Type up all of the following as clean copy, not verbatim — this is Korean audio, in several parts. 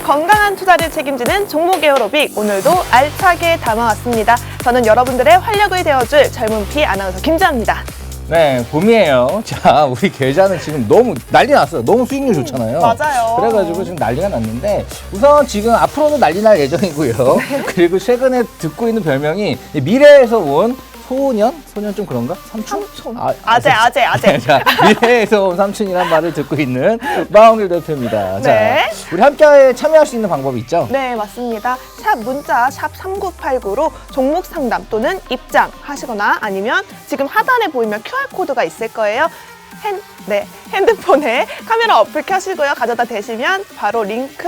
건강한 투자를 책임지는 종목 에어로빅, 오늘도 알차게 담아왔습니다. 저는 여러분들의 활력을 되어줄 젊은 피 아나운서 김지아입니다. 네, 봄이에요. 자, 우리 계좌는 지금 너무 난리 났어요. 너무 수익률 좋잖아요. 맞아요. 그래가지고 지금 난리가 났는데 우선 지금 앞으로도 난리 날 예정이고요. 그리고 최근에 듣고 있는 별명이 미래에서 온 소년? 소년 좀 그런가? 삼촌? 아재. 자, 미래에서 온 삼촌이란 말을 듣고 있는 마홍길 대표입니다. 네. 자, 우리 함께 참여할 수 있는 방법이 있죠? 네, 맞습니다. 샵 문자 샵 3989로 종목 상담 또는 입장하시거나 아니면 지금 하단에 보이면 QR코드가 있을 거예요. 핸드폰에 카메라 어플 켜시고요. 가져다 대시면 바로 링크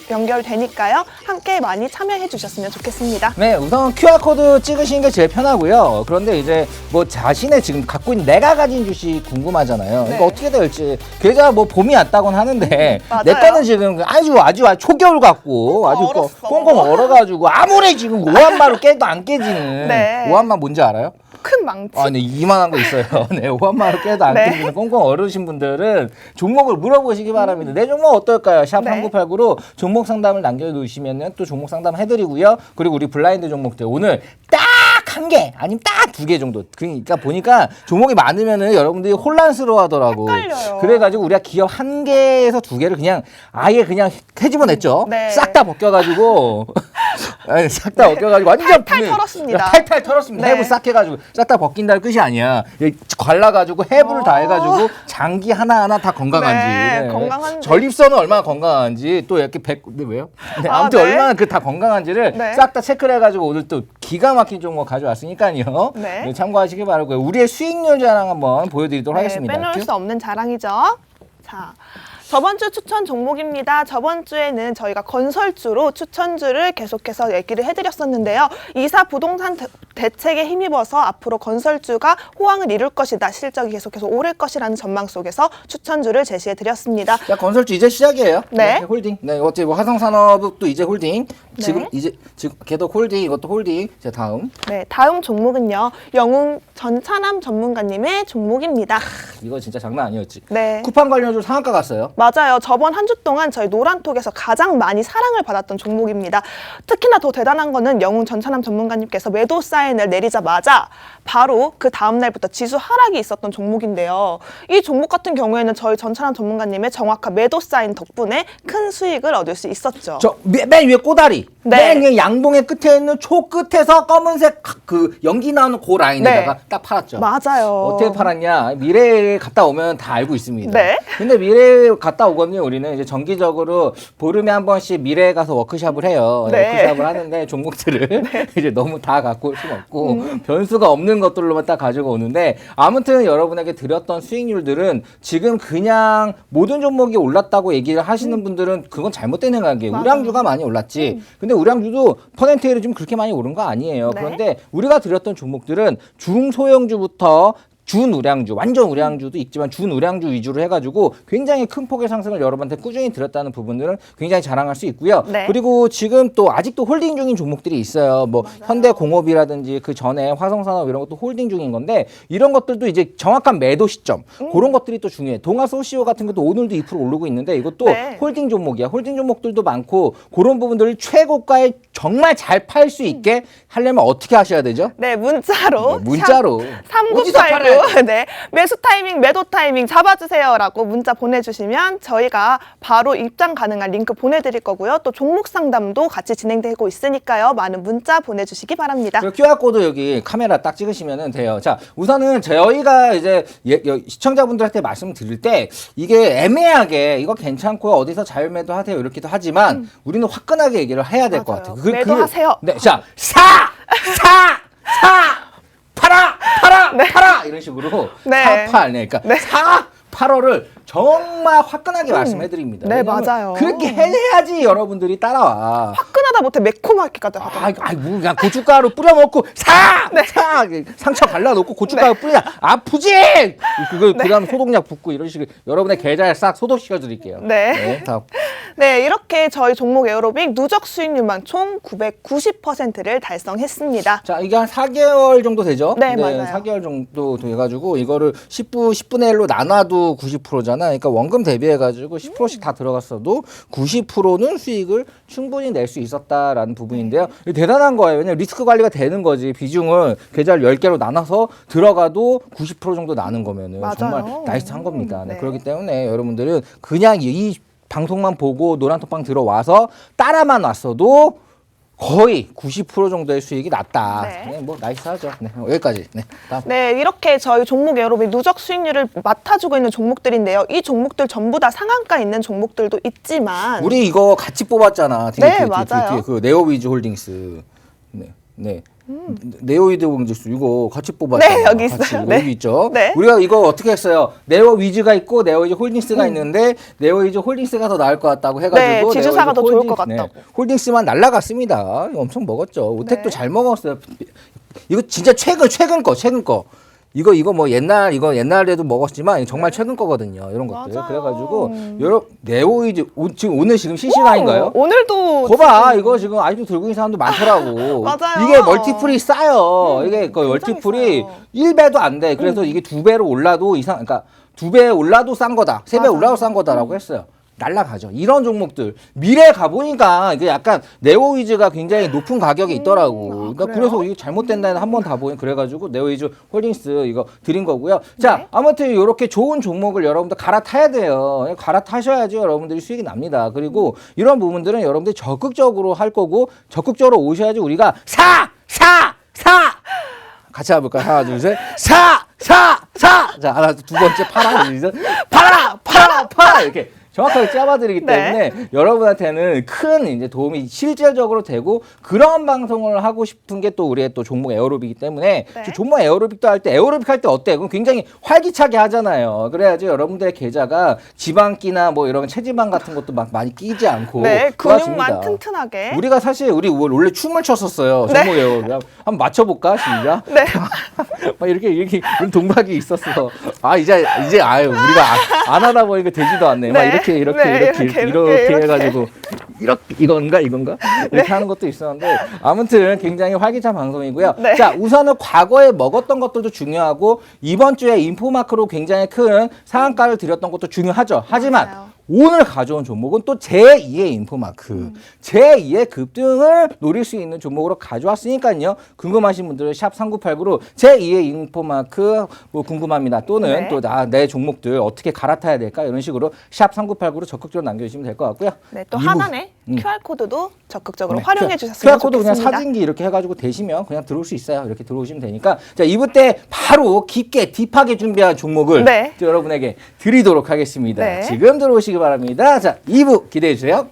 연결되니까요. 함께 많이 참여해 주셨으면 좋겠습니다. 네, 우선 QR코드 찍으시는 게 제일 편하고요. 그런데 이제 뭐 자신의 지금 갖고 있는 내가 가진 주식 궁금하잖아요. 그러니까 어떻게 될지. 계좌 뭐 봄이 왔다고는 하는데 맞아요. 내 거는 지금 아주 초겨울 같고 아주 얼었어. 꽁꽁 얼어가지고 아무리 지금 오한마로 깨도 안 깨지는 네. 오한마 뭔지 알아요? 큰 망치. 아, 네, 이만한 거 있어요. 네, 오한마로 깨도 안 네. 깨지는 꽁꽁 얼으신 분들은 종목을 물어보시기 바랍니다. 내 종목 어떨까요? 샵 네. 3989로 종목 상담을 남겨놓으시면 또 종목 상담 해드리고요. 그리고 우리 블라인드 종목들 오늘 딱 한 개, 아니면 딱 두 개 정도. 그러니까 보니까 종목이 많으면은 여러분들이 혼란스러워 하더라고. 헷갈려요. 그래가지고 우리가 기업 한 개에서 두 개를 그냥 아예 그냥 해집어냈죠. 네. 싹 다 벗겨가지고. 아니, 싹 다 벗겨가지고 완전 탈탈 털었습니다. 탈탈 털었습니다. 네. 해부 싹 해가지고 싹 다 벗긴다는 뜻이 아니야. 갈라가지고 해부를 다 해가지고 장기 하나하나 다 건강한지. 네, 건강한지. 전립선은 얼마나 건강한지 또 이렇게 근데 왜요? 네, 아무튼 네. 얼마나 그 다 건강한지를 네. 싹 다 체크를 해가지고 오늘 또 기가 막힌 종목 가져왔으니까요. 네. 네, 참고하시기 바라고요. 우리의 수익률 자랑 한번 보여드리도록 하겠습니다. 빼놓을 수 없는 자랑이죠. 자, 저번 주 추천 종목입니다. 저번 주에는 저희가 건설주로 추천주를 계속해서 얘기를 해드렸었는데요. 이사 부동산 대책에 힘입어서 앞으로 건설주가 호황을 이룰 것이다. 실적이 계속해서 오를 것이라는 전망 속에서 추천주를 제시해드렸습니다. 자, 건설주 이제 시작이에요. 네. 홀딩. 네, 어째 뭐 화성산업도 이제 홀딩. 네. 지금 걔도 홀딩, 이것도 홀딩. 자, 다음. 네, 다음 종목은요. 영웅 전차남 전문가님의 종목입니다. 이거 진짜 장난 아니었지. 네. 쿠팡 관련주 상한가 갔어요. 맞아요. 저번 한 주 동안 저희 노란톡에서 가장 많이 사랑을 받았던 종목입니다. 특히나 더 대단한 거는 영웅 전차남 전문가님께서 매도 사인을 내리자마자 바로 그 다음 날부터 지수 하락이 있었던 종목인데요. 이 종목 같은 경우에는 저희 전차남 전문가님의 정확한 매도 사인 덕분에 큰 수익을 얻을 수 있었죠. 저 맨 위에 꼬다리. 네. 맨 위에 양봉의 끝에 있는 초 끝에서 검은색 그 연기 나오는 그 라인에다가 네. 딱 팔았죠. 맞아요. 어떻게 팔았냐? 미래에 갔다 오면 다 알고 있습니다. 네. 근데 미래에 갔다 오거든요. 우리는 이제 정기적으로 보름에 한 번씩 미래에 가서 워크숍을 해요. 네. 워크숍을 하는데 종목들을 이제 너무 다 갖고 올 수는 없고 변수가 없는 것들로만 딱 가지고 오는데 아무튼 여러분에게 드렸던 수익률들은 지금 그냥 모든 종목이 올랐다고 얘기를 하시는 분들은 그건 잘못된 생각이에요. 맞아요. 우량주가 많이 올랐지. 근데 우량주도 퍼센테이를 좀 그렇게 많이 오른 거 아니에요. 네. 그런데 우리가 드렸던 종목들은 중소형주부터 준우량주, 완전 우량주도 있지만 준우량주 위주로 해가지고 굉장히 큰 폭의 상승을 여러분한테 꾸준히 드렸다는 부분들은 굉장히 자랑할 수 있고요. 네. 그리고 지금 또 아직도 홀딩 중인 종목들이 있어요. 뭐 현대공업이라든지 그 전에 화성산업 이런 것도 홀딩 중인 건데 이런 것들도 이제 정확한 매도 시점 그런 것들이 또 중요해. 동아소시오 같은 것도 오늘도 2% 오르고 있는데 이것도 네. 홀딩 종목이야. 홀딩 종목들도 많고 그런 부분들을 최고가에 정말 잘 팔 수 있게 하려면 어떻게 하셔야 되죠? 네, 문자로. 문자로. 어디서 3989 네, 매수 타이밍, 매도 타이밍 잡아주세요라고 문자 보내주시면 저희가 바로 입장 가능한 링크 보내드릴 거고요. 또 종목 상담도 같이 진행되고 있으니까요. 많은 문자 보내주시기 바랍니다. 그리고 QR코드 여기 카메라 딱 찍으시면 돼요. 자, 우선은 저희가 이제 시청자분들한테 말씀드릴 때 이게 애매하게 이거 괜찮고요. 어디서 자율매도 하세요. 이렇게도 하지만 우리는 화끈하게 얘기를 해야 될 것 맞아요. 같아요. 매도하세요. 네, 자, 팔아! 팔아! 이런 식으로 네. 사팔. 네, 그러니까 네. 8월을 정말 화끈하게 말씀해드립니다. 네, 왜냐면 맞아요. 그렇게 해야지 여러분들이 따라와. 화끈한 하다 못해 매콤하게까지 하더라고요. 뭐 그냥 고춧가루 뿌려 먹고 사 상처 발라놓고 고춧가루 뿌리냐 아프지? 그다음 소독약 붓고 이런 식으로 여러분의 계좌에 싹 소독시켜 드릴게요. 네. 다음. 네, 이렇게 저희 종목 에어로빅 누적 수익률만 총 990%를 달성했습니다. 자, 이게 한 4개월 정도 되죠? 네, 맞아요. 4개월 정도 돼가지고 이거를 10분의 1로 나눠도 90%잖아. 그러니까 원금 대비해가지고 10%씩 다 들어갔어도 90%는 수익을 충분히 낼 수 있었다라는 부분인데요. 이게 대단한 거예요. 왜냐면 리스크 관리가 되는 거지. 비중을 계좌를 10개로 나눠서 들어가도 90% 정도 나는 거면은 맞아요. 정말 나이스한 겁니다. 네, 네. 그렇기 때문에 여러분들은 그냥 이 방송만 보고 노란톡방 들어와서 따라만 왔어도 거의 90% 정도의 수익이 났다. 네. 네, 뭐 나이스하죠. 네, 여기까지. 네, 다음. 네, 이렇게 저희 종목 에어로빅 누적 수익률을 맡아주고 있는 종목들인데요. 이 종목들 전부 다 상한가 있는 종목들도 있지만 우리 이거 같이 뽑았잖아. 네, 맞아요. 그 네오위즈 홀딩스. 네. 네오위즈 홀딩스 이거 같이 뽑았잖아. 네, 여기 같이. 있어요. 네. 여기 있죠. 네. 우리가 이거 어떻게 했어요? 네오위즈가 있고 네오위즈 홀딩스가 있는데 네오위즈 홀딩스가 더 나을 것 같다고 해가지고 네, 지주사가 더 좋을 것 홀딩스, 같다고. 홀딩스만 날라갔습니다. 이거 엄청 먹었죠. 오텍도 네. 잘 먹었어요. 이거 진짜 최근 거. 이거 뭐 옛날에도 먹었지만 정말 최근 거거든요. 이런 것들. 맞아요. 그래가지고 여러 네오위즈 지금 실시간인가요? 오늘도 거봐 이거 지금 아직도 들고 있는 사람도 많더라고. 맞아요. 이게 멀티플이 싸요. 이게 그 멀티플이 싸요. 1배도 안 돼. 그래서 이게 2배로 올라도 그러니까 2배 올라도 싼 거다. 3배 맞아요. 올라도 싼 거다라고 했어요. 날라가죠. 이런 종목들 미래에 가보니까 이게 약간 네오위즈가 굉장히 높은 가격에 있더라고. 그러니까 그래요? 그래서 이게 잘못된다는 한 번 다 보니 그래가지고 네오위즈 홀딩스 이거 드린 거고요. 자, 네. 아무튼 이렇게 좋은 종목을 여러분들 갈아타야 돼요. 갈아타셔야지 여러분들이 수익이 납니다. 그리고 이런 부분들은 여러분들이 적극적으로 할 거고 적극적으로 오셔야지 우리가 사! 같이 해볼까요? 하나, 둘, 셋. 사! 자, 하나, 두 번째 팔아. 팔아! 이렇게. 정확하게 잡아드리기 때문에 네. 여러분한테는 큰 이제 도움이 실질적으로 되고 그런 방송을 하고 싶은 게 또 우리의 또 종목 에어로빅이기 때문에 네. 종목 에어로빅도 할 때 에어로빅 할 때 어때? 그럼 굉장히 활기차게 하잖아요. 그래야지 여러분들의 계좌가 지방기나 뭐 이런 체지방 같은 것도 막 많이 끼지 않고 네, 좋아집니다. 근육만 튼튼하게. 우리가 사실 우리 원래 춤을 췄었어요. 네. 종목 에어로빅. 한번 맞춰볼까? 시작. 네. 막 이렇게 이런 동박이 있었어. 이제 아유 우리가 안 하다 보니까 되지도 않네. 막 네. 이렇게 해가지고 이건가 이렇게 하는 것도 있었는데 아무튼 굉장히 활기찬 방송이고요. 네. 자, 우선은 과거에 먹었던 것들도 중요하고 이번 주에 인포마크로 굉장히 큰 상한가를 드렸던 것도 중요하죠. 하지만 맞아요. 오늘 가져온 종목은 또 제2의 인포마크, 제2의 급등을 노릴 수 있는 종목으로 가져왔으니까요. 궁금하신 분들은 샵 3989로 제2의 인포마크 뭐 궁금합니다. 또는 네. 또 내 종목들 어떻게 갈아타야 될까 이런 식으로 샵 3989로 적극적으로 남겨주시면 될 것 같고요. 네, 또 이부- 하단에 QR코드도 적극적으로 네. 활용해 주셨으면 QR코드 그냥 좋겠습니다. 사진기 이렇게 해가지고 대시면 그냥 들어올 수 있어요. 이렇게 들어오시면 되니까. 자, 2부 때 바로 깊게 딥하게 준비한 종목을 네. 또 여러분에게 드리도록 하겠습니다. 네. 지금 들어오시기 바랍니다. 자, 2부 기대해 주세요.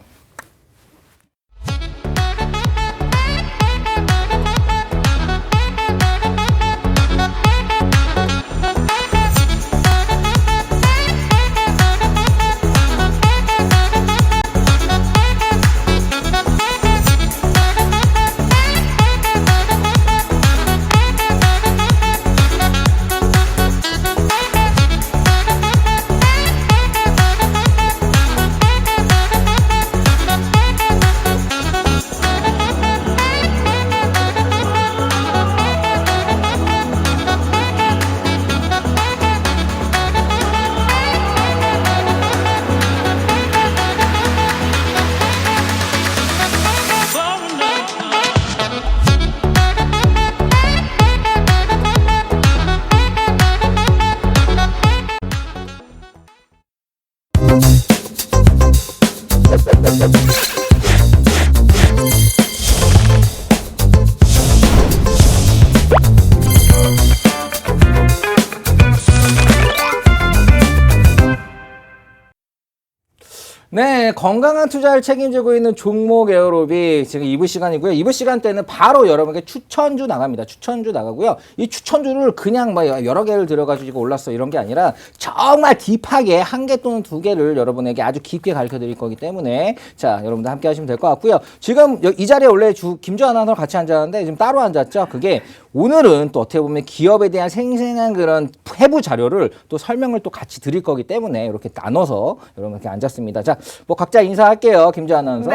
네, 건강한 투자를 책임지고 있는 종목 에어로빅 지금 2부 시간이고요. 2부 시간 때는 바로 여러분께 추천주 나갑니다. 추천주 나가고요. 이 추천주를 그냥 막 여러 개를 들어가지고 올랐어 이런 게 아니라 정말 딥하게 한 개 또는 두 개를 여러분에게 아주 깊게 가르쳐 드릴 거기 때문에 자, 여러분들 함께 하시면 될 것 같고요. 지금 이 자리에 원래 김주 아나운서 같이 앉았는데 지금 따로 앉았죠. 그게 오늘은 또 어떻게 보면 기업에 대한 생생한 그런 해부 자료를 또 설명을 또 같이 드릴 거기 때문에 이렇게 나눠서 여러분 이렇게 앉았습니다. 자, 뭐 각자 인사할게요. 김주 아나운서.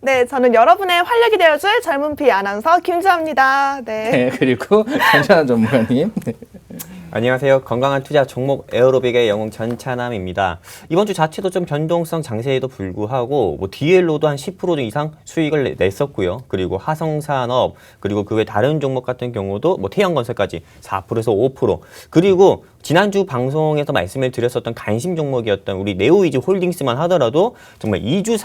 네, 저는 여러분의 활력이 되어줄 젊은 피 아나운서 김주아입니다. 네, 그리고 전찬환 전문가님. 안녕하세요. 건강한 투자 종목 에어로빅의 영웅 전찬함입니다. 이번 주 자체도 좀 변동성 장세에도 불구하고 뭐 DL로도 한 10% 이상 수익을 냈었고요. 그리고 화성산업 그리고 그 외 다른 종목 같은 경우도 뭐 태형건설까지 4%에서 5% 그리고 지난주 방송에서 말씀을 드렸었던 관심 종목이었던 우리 네오이즈 홀딩스만 하더라도 정말 2주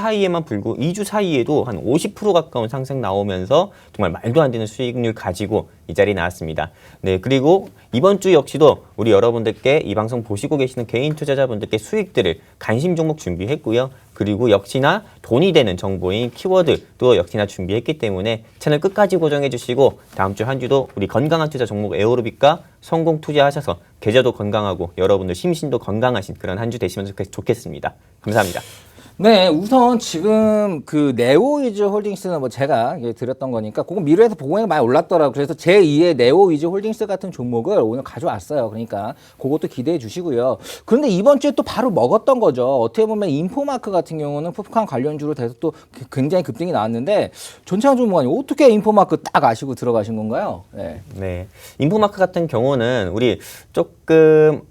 사이에도 한 50% 가까운 상승 나오면서 정말 말도 안 되는 수익률 가지고 이 자리에 나왔습니다. 네, 그리고 이번 주 역시도 우리 여러분들께 이 방송 보시고 계시는 개인 투자자분들께 수익들을 관심 종목 준비했고요. 그리고 역시나 돈이 되는 정보인 키워드도 역시나 준비했기 때문에 채널 끝까지 고정해 주시고 다음 주 한 주도 우리 건강한 투자 종목 에어로빅과 성공 투자하셔서 계좌도 건강하고 여러분들 심신도 건강하신 그런 한 주 되시면 좋겠습니다. 감사합니다. 네, 우선 지금 그 네오이즈 홀딩스는 뭐 제가 드렸던 거니까 그거 미래에서 보고가 많이 올랐더라고요. 그래서 제2의 네오이즈 홀딩스 같은 종목을 오늘 가져왔어요. 그러니까 그것도 기대해 주시고요. 그런데 이번 주에 또 바로 먹었던 거죠. 어떻게 보면 인포마크 같은 경우는 푸프칸 관련주로 돼서 또 굉장히 급등이 나왔는데 전창환 전문가님 어떻게 인포마크 딱 아시고 들어가신 건가요? 네, 인포마크 같은 경우는 우리 조금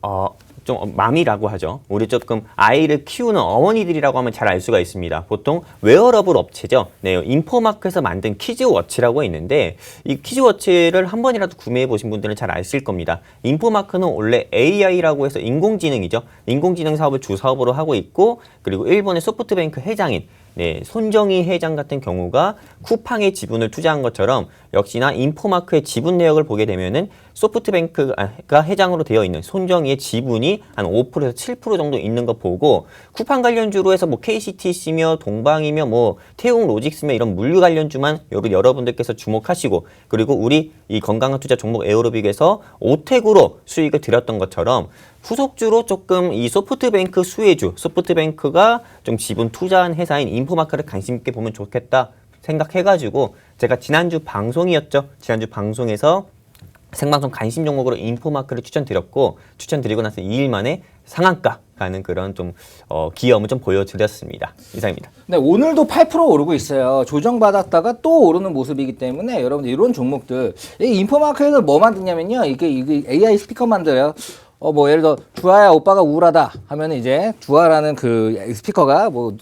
좀 맘이라고 하죠. 우리 조금 아이를 키우는 어머니들이라고 하면 잘 알 수가 있습니다. 보통 웨어러블 업체죠. 네, 인포마크에서 만든 키즈워치라고 있는데 이 키즈워치를 한 번이라도 구매해 보신 분들은 잘 아실 겁니다. 인포마크는 원래 AI라고 해서 인공지능이죠. 인공지능 사업을 주 사업으로 하고 있고 그리고 일본의 소프트뱅크 회장인 손정희 회장 같은 경우가 쿠팡의 지분을 투자한 것처럼 역시나 인포마크의 지분 내역을 보게 되면은 소프트뱅크가 회장으로 되어 있는 손정희의 지분이 한 5%에서 7% 정도 있는 거 보고 쿠팡 관련주로 해서 뭐 KCTC며 동방이며 뭐 태웅 로직스며 이런 물류 관련주만 여러분들께서 주목하시고 그리고 우리 이 건강한 투자 종목 에어로빅에서 오택으로 수익을 드렸던 것처럼 후속주로 조금 이 소프트뱅크 수혜주, 소프트뱅크가 좀 지분 투자한 회사인 인포마크를 관심 있게 보면 좋겠다 생각해가지고 제가 지난주 방송이었죠. 지난주 방송에서 생방송 관심 종목으로 인포마크를 추천드리고 나서 2일 만에 상한가 가는 그런 좀 기염을 좀 보여드렸습니다. 이상입니다. 네, 오늘도 8% 오르고 있어요. 조정받았다가 또 오르는 모습이기 때문에 여러분들 이런 종목들 이 인포마크에서 뭐 만드냐면요. 이게 AI 스피커 만들어요. 뭐 예를 들어 주아야 오빠가 우울하다 하면 이제 주아라는 그 스피커가 뭐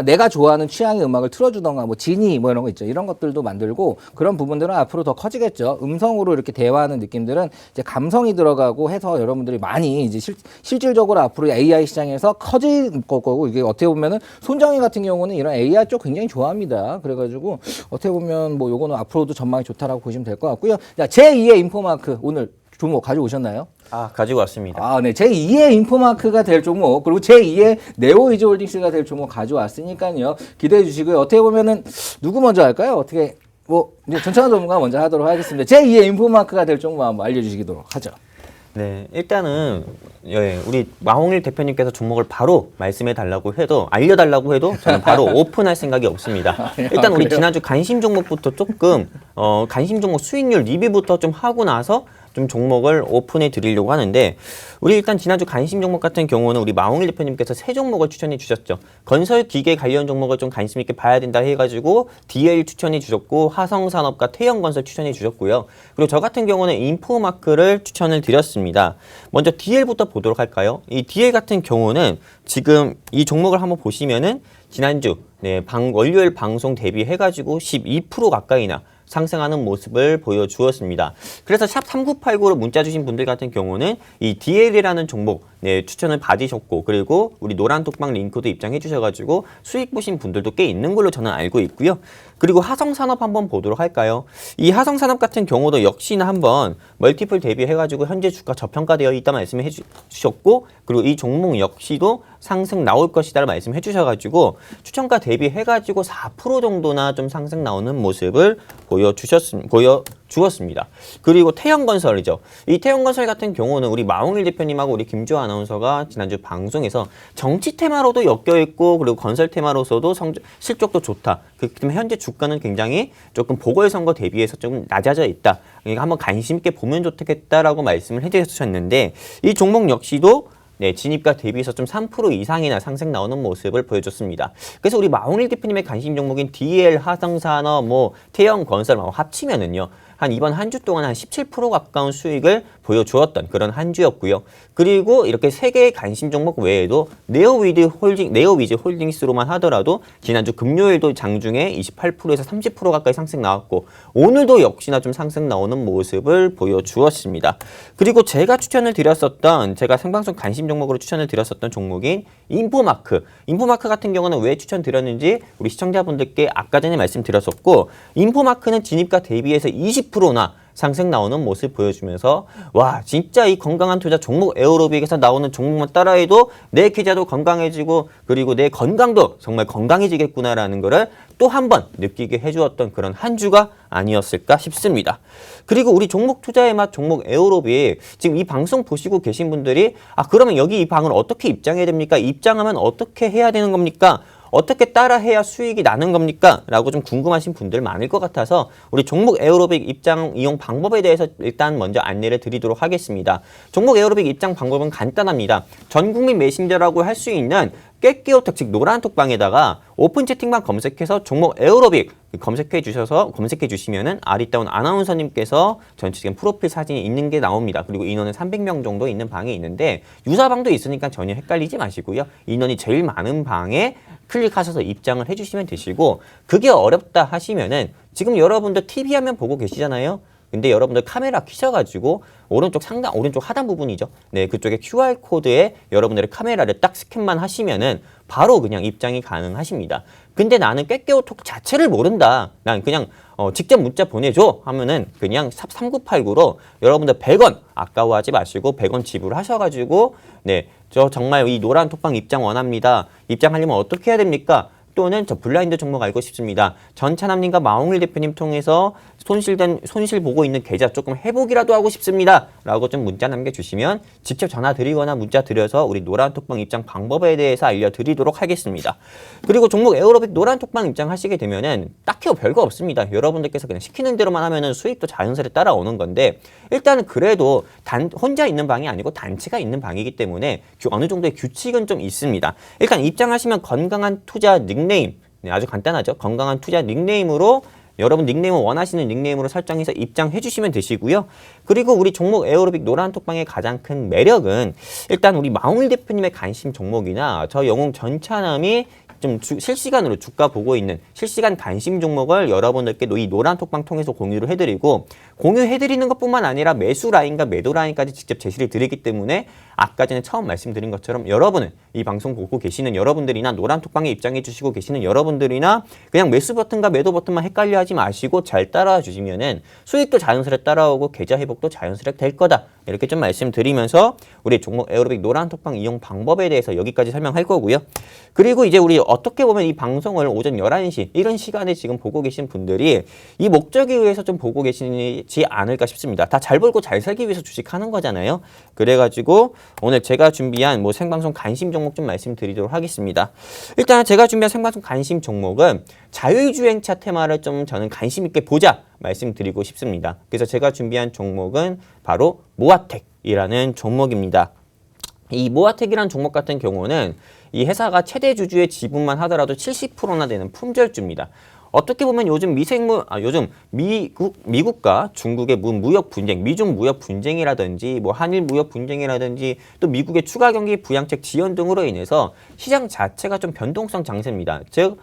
내가 좋아하는 취향의 음악을 틀어주던가 뭐 지니 뭐 이런 거 있죠. 이런 것들도 만들고 그런 부분들은 앞으로 더 커지겠죠. 음성으로 이렇게 대화하는 느낌들은 이제 감성이 들어가고 해서 여러분들이 많이 이제 실질적으로 앞으로 AI 시장에서 커질 거고 이게 어떻게 보면은 손정희 같은 경우는 이런 AI 쪽 굉장히 좋아합니다. 그래가지고 어떻게 보면 뭐 요거는 앞으로도 전망이 좋다라고 보시면 될 것 같고요. 자, 제2의 인포마크 오늘 종목 가져오셨나요? 가지고 왔습니다. 네. 제2의 인포마크가 될 종목, 그리고 제2의 네오이즈 홀딩스가 될 종목 가져왔으니까요. 기대해 주시고요. 어떻게 보면은, 누구 먼저 할까요? 어떻게, 이제 전찬환 전문가 먼저 하도록 하겠습니다. 제2의 인포마크가 될 종목 한번 알려주시도록 하죠. 네, 일단은 우리 마홍일 대표님께서 종목을 바로 말씀해 달라고 해도 알려달라고 해도 저는 바로 오픈할 생각이 없습니다. 일단 우리 지난주 관심 종목부터 조금 관심 종목 수익률 리뷰부터 좀 하고 나서 좀 종목을 오픈해 드리려고 하는데 우리 일단 지난주 관심 종목 같은 경우는 우리 마홍일 대표님께서 세 종목을 추천해 주셨죠. 건설 기계 관련 종목을 좀 관심 있게 봐야 된다 해가지고 DL 추천해 주셨고 화성산업과 태형건설 추천해 주셨고요. 그리고 저 같은 경우는 인포마크를 추천을 드렸습니다. 먼저 DL부터 보도록 할까요? 이 DL 같은 경우는 지금 이 종목을 한번 보시면은 지난주 월요일 방송 대비해가지고 12% 가까이나 상승하는 모습을 보여주었습니다. 그래서 샵 3989로 문자 주신 분들 같은 경우는 이 DL이라는 종목 추천을 받으셨고 그리고 우리 노란톡방 링크도 입장해 주셔가지고 수익 보신 분들도 꽤 있는 걸로 저는 알고 있고요. 그리고 하성산업 한번 보도록 할까요? 이 하성산업 같은 경우도 역시나 한번 멀티플 대비해가지고 현재 주가 저평가되어 있다 말씀해 주셨고 그리고 이 종목 역시도 상승 나올 것이다라고 말씀해 주셔가지고 추천가 대비해가지고 4% 정도나 좀 상승 나오는 모습을 보여주었습니다. 그리고 태형건설이죠. 이 태형건설 같은 경우는 우리 마홍일 대표님하고 우리 김주호 아나운서가 지난주 방송에서 정치 테마로도 엮여있고 그리고 건설 테마로서도 실적도 좋다. 그렇기 때문에 현재 주가는 굉장히 조금 보궐선거 대비해서 좀 낮아져 있다. 그러니까 한번 관심 있게 보면 좋겠다라고 말씀을 해주셨는데 이 종목 역시도 진입가 대비해서 좀 3% 이상이나 상승 나오는 모습을 보여줬습니다. 그래서 우리 마홍일 대표님의 관심 종목인 DL, 하성산업, 태형건설 합치면은요. 이번 한 주 동안 한 17% 가까운 수익을 보여주었던 그런 한 주였고요. 그리고 이렇게 세 개의 관심 종목 외에도 네오위즈 홀딩스로만 하더라도 지난주 금요일도 장중에 28%에서 30% 가까이 상승 나왔고 오늘도 역시나 좀 상승 나오는 모습을 보여주었습니다. 그리고 제가 제가 생방송 관심 종목으로 추천을 드렸었던 종목인 인포마크 같은 경우는 왜 추천드렸는지 우리 시청자분들께 아까 전에 말씀드렸었고 인포마크는 진입가 대비해서 20%나 상승 나오는 모습 보여주면서 와 진짜 이 건강한 투자 종목 에어로빅에서 나오는 종목만 따라해도 내 계좌도 건강해지고 그리고 내 건강도 정말 건강해지겠구나라는 거를 또 한 번 느끼게 해주었던 그런 한 주가 아니었을까 싶습니다. 그리고 우리 종목 투자의 맛 종목 에어로빅 지금 이 방송 보시고 계신 분들이 그러면 여기 이 방을 어떻게 입장해야 됩니까? 입장하면 어떻게 해야 되는 겁니까? 어떻게 따라 해야 수익이 나는 겁니까? 라고 좀 궁금하신 분들 많을 것 같아서 우리 종목 에어로빅 입장 이용 방법에 대해서 일단 먼저 안내를 드리도록 하겠습니다. 종목 에어로빅 입장 방법은 간단합니다. 전국민 메신저라고 할 수 있는 깨끼오톡 즉 노란톡방에다가 오픈 채팅방 검색해서 종목 에어로빅 검색해 주시면은 아리따운 아나운서님께서 전체 지금 프로필 사진이 있는 게 나옵니다. 그리고 인원은 300명 정도 있는 방이 있는데 유사방도 있으니까 전혀 헷갈리지 마시고요. 인원이 제일 많은 방에 클릭하셔서 입장을 해주시면 되시고 그게 어렵다 하시면은 지금 여러분들 TV 화면 보고 계시잖아요. 근데 여러분들 카메라 켜셔가지고 오른쪽 하단 부분이죠. 네, 그쪽에 QR코드에 여러분들의 카메라를 딱 스캔만 하시면은 바로 그냥 입장이 가능하십니다. 근데 나는 깨깨오톡 자체를 모른다. 난 그냥 직접 문자 보내줘 하면은 그냥 샵 3989로 여러분들 100원 아까워하지 마시고 100원 지불하셔가지고 저 정말 이 노란 톡방 입장 원합니다. 입장하려면 어떻게 해야 됩니까? 또는 저 블라인드 종목 알고 싶습니다. 전찬남님과 마홍일 대표님 통해서 손실 보고 있는 계좌 조금 회복이라도 하고 싶습니다. 라고 좀 문자 남겨주시면 직접 전화 드리거나 문자 드려서 우리 노란톡방 입장 방법에 대해서 알려드리도록 하겠습니다. 그리고 종목 에어로빅 노란톡방 입장 하시게 되면은 딱히 별거 없습니다. 여러분들께서 그냥 시키는 대로만 하면은 수익도 자연스레 따라오는 건데 일단은 그래도 혼자 있는 방이 아니고 단체가 있는 방이기 때문에 어느 정도의 규칙은 좀 있습니다. 일단 입장하시면 건강한 투자 닉네임 아주 간단하죠. 건강한 투자 닉네임으로 여러분 닉네임을 원하시는 닉네임으로 설정해서 입장해 주시면 되시고요. 그리고 우리 종목 에어로빅 노란톡방의 가장 큰 매력은 일단 우리 마홍일 대표님의 관심 종목이나 저 영웅 전찬함이 좀 실시간으로 주가 보고 있는 실시간 관심 종목을 여러분들께 이 노란톡방 통해서 공유를 해드리고 공유해드리는 것뿐만 아니라 매수 라인과 매도 라인까지 직접 제시를 드리기 때문에 아까 전에 처음 말씀드린 것처럼 여러분은 이 방송 보고 계시는 여러분들이나 노란톡방에 입장해 주시고 계시는 여러분들이나 그냥 매수 버튼과 매도 버튼만 헷갈려 하지 마시고 잘 따라와 주시면은 수익도 자연스레 따라오고 계좌 회복도 자연스레 될 거다. 이렇게 좀 말씀드리면서 우리 종목 에어로빅 노란톡방 이용 방법에 대해서 여기까지 설명할 거고요. 그리고 이제 우리 어떻게 보면 이 방송을 오전 11시 이런 시간에 지금 보고 계신 분들이 이 목적에 의해서 좀 보고 계시지 않을까 싶습니다. 다 잘 벌고 잘 살기 위해서 주식하는 거잖아요. 그래가지고 오늘 제가 준비한 생방송 관심 종목 좀 말씀드리도록 하겠습니다. 일단 제가 준비한 생방송 관심 종목은 자율주행차 테마를 좀 저는 관심 있게 보자 말씀드리고 싶습니다. 그래서 제가 준비한 종목은 바로 모아텍이라는 종목입니다. 이 모아텍이라는 종목 같은 경우는 이 회사가 최대 주주의 지분만 하더라도 70%나 되는 품절주입니다. 어떻게 보면 요즘 미국과 중국의 무역 분쟁, 미중 무역 분쟁이라든지 한일 무역 분쟁이라든지 또 미국의 추가 경기 부양책 지연 등으로 인해서 시장 자체가 좀 변동성 장세입니다. 즉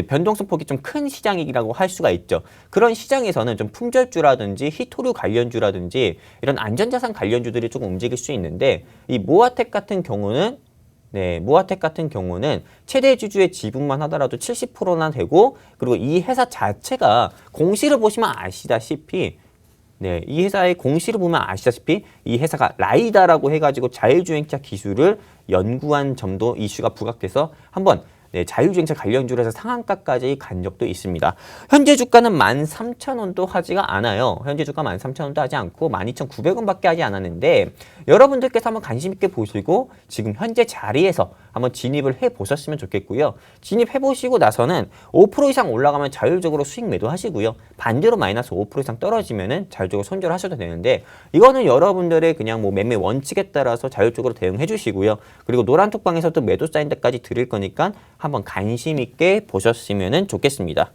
변동성 폭이 좀 큰 시장이라고 할 수가 있죠. 그런 시장에서는 좀 품절주라든지 히토류 관련주라든지 이런 안전자산 관련주들이 조금 움직일 수 있는데 이 모아텍 같은 경우는 최대 주주의 지분만 하더라도 70%나 되고 그리고 이 회사 자체가 공시를 보시면 아시다시피 네, 이 회사의 공시를 보면 아시다시피 이 회사가 라이다라고 해가지고 자율주행차 기술을 연구한 점도 이슈가 부각돼서 한번 네, 자율주행차 관련주로 해서 상한가까지 간 적도 있습니다. 현재 주가는 13,000원도 하지가 않아요. 현재 주가 13,000원도 하지 않고 12,900원밖에 하지 않았는데 여러분들께서 한번 관심 있게 보시고 지금 현재 자리에서 한번 진입을 해보셨으면 좋겠고요. 진입해보시고 나서는 5% 이상 올라가면 자율적으로 수익 매도하시고요. 반대로 마이너스 5% 이상 떨어지면은 자율적으로 손절하셔도 되는데 이거는 여러분들의 그냥 뭐 매매 원칙에 따라서 자율적으로 대응해 주시고요. 그리고 노란톡방에서 또 매도 사인 데까지 드릴 거니까 한번 관심 있게 보셨으면 좋겠습니다.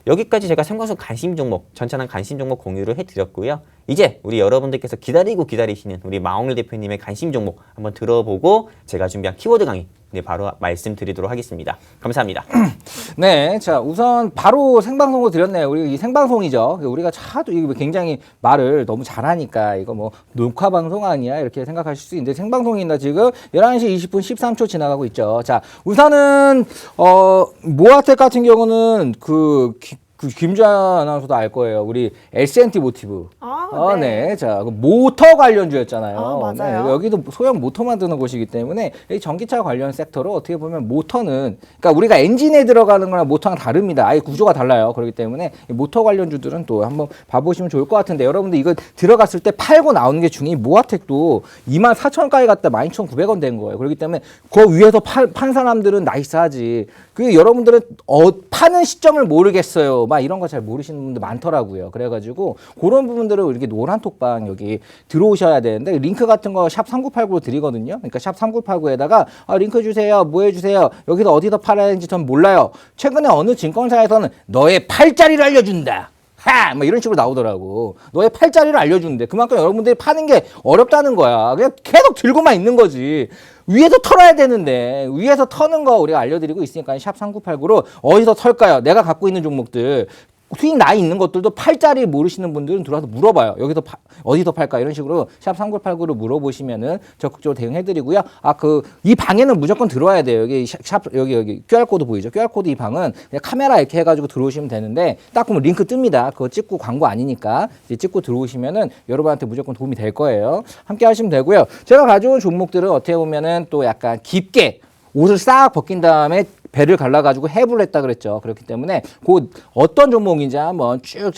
여기까지 제가 생방송 관심 종목, 전차난 관심 종목 공유를 해드렸고요. 이제 우리 여러분들께서 기다리고 기다리시는 우리 마홍일 대표님의 관심 종목 한번 들어보고 제가 준비한 키워드 강의 네, 바로 말씀드리도록 하겠습니다. 감사합니다. 네, 자 우선 바로 생방송으로 드렸네요. 우리 이 생방송이죠. 우리가 차도 이거 굉장히 말을 너무 잘하니까 이거 뭐 녹화 방송 아니야 이렇게 생각하실 수 있는데 생방송이나 지금 11시 20분 13초 지나가고 있죠. 자 우선은 모아텍 같은 경우는 그 김주환 아나운서도 알 거예요. 우리 S&T 모티브. 네. 자, 모터 관련주였잖아요. 맞아요. 네, 여기도 소형 모터 만드는 곳이기 때문에 이 전기차 관련 섹터로 어떻게 보면 모터는, 그러니까 우리가 엔진에 들어가는 거랑 모터랑 다릅니다. 아예 구조가 달라요. 그렇기 때문에 이 모터 관련주들은 또 한번 봐보시면 좋을 것 같은데 여러분들 이거 들어갔을 때 팔고 나오는 게 중요해. 모아텍도 24,000원까지 갔다 12,900원 된 거예요. 그렇기 때문에 그 위에서 판 사람들은 나이스하지. 그 여러분들은 파는 시점을 모르겠어요. 막 이런 거 잘 모르시는 분들 많더라고요. 그래가지고 그런 부분들을 이렇게 노란 톡방 여기 들어오셔야 되는데 링크 같은 거 샵 3989로 드리거든요. 그러니까 샵 3989에다가 링크 주세요. 뭐 해주세요. 여기서 어디서 팔아야 하는지 전 몰라요. 최근에 어느 증권사에서는 너의 팔자리를 알려준다. 뭐 이런 식으로 나오더라고. 너의 팔자리를 알려주는데 그만큼 여러분들이 파는 게 어렵다는 거야. 그냥 계속 들고만 있는 거지. 위에서 털어야 되는데 위에서 터는 거 우리가 알려드리고 있으니까 샵 3989로 어디서 털까요? 내가 갖고 있는 종목들 수익 나 있는 것들도 팔자리 모르시는 분들은 들어와서 물어봐요. 여기서 어디서 팔까? 이런 식으로 샵 3989로 물어보시면은 적극적으로 대응해드리고요. 이 방에는 무조건 들어와야 돼요. 여기 QR코드 보이죠? QR코드 이 방은 그냥 카메라 이렇게 해가지고 들어오시면 되는데 딱 보면 링크 뜹니다. 그거 찍고 광고 아니니까 이제 찍고 들어오시면은 여러분한테 무조건 도움이 될 거예요. 함께 하시면 되고요. 제가 가져온 종목들은 어떻게 보면은 또 약간 깊게 옷을 싹 벗긴 다음에 배를 갈라가지고 해부를 했다 그랬죠. 그렇기 때문에 그 어떤 종목인지 한번 쭉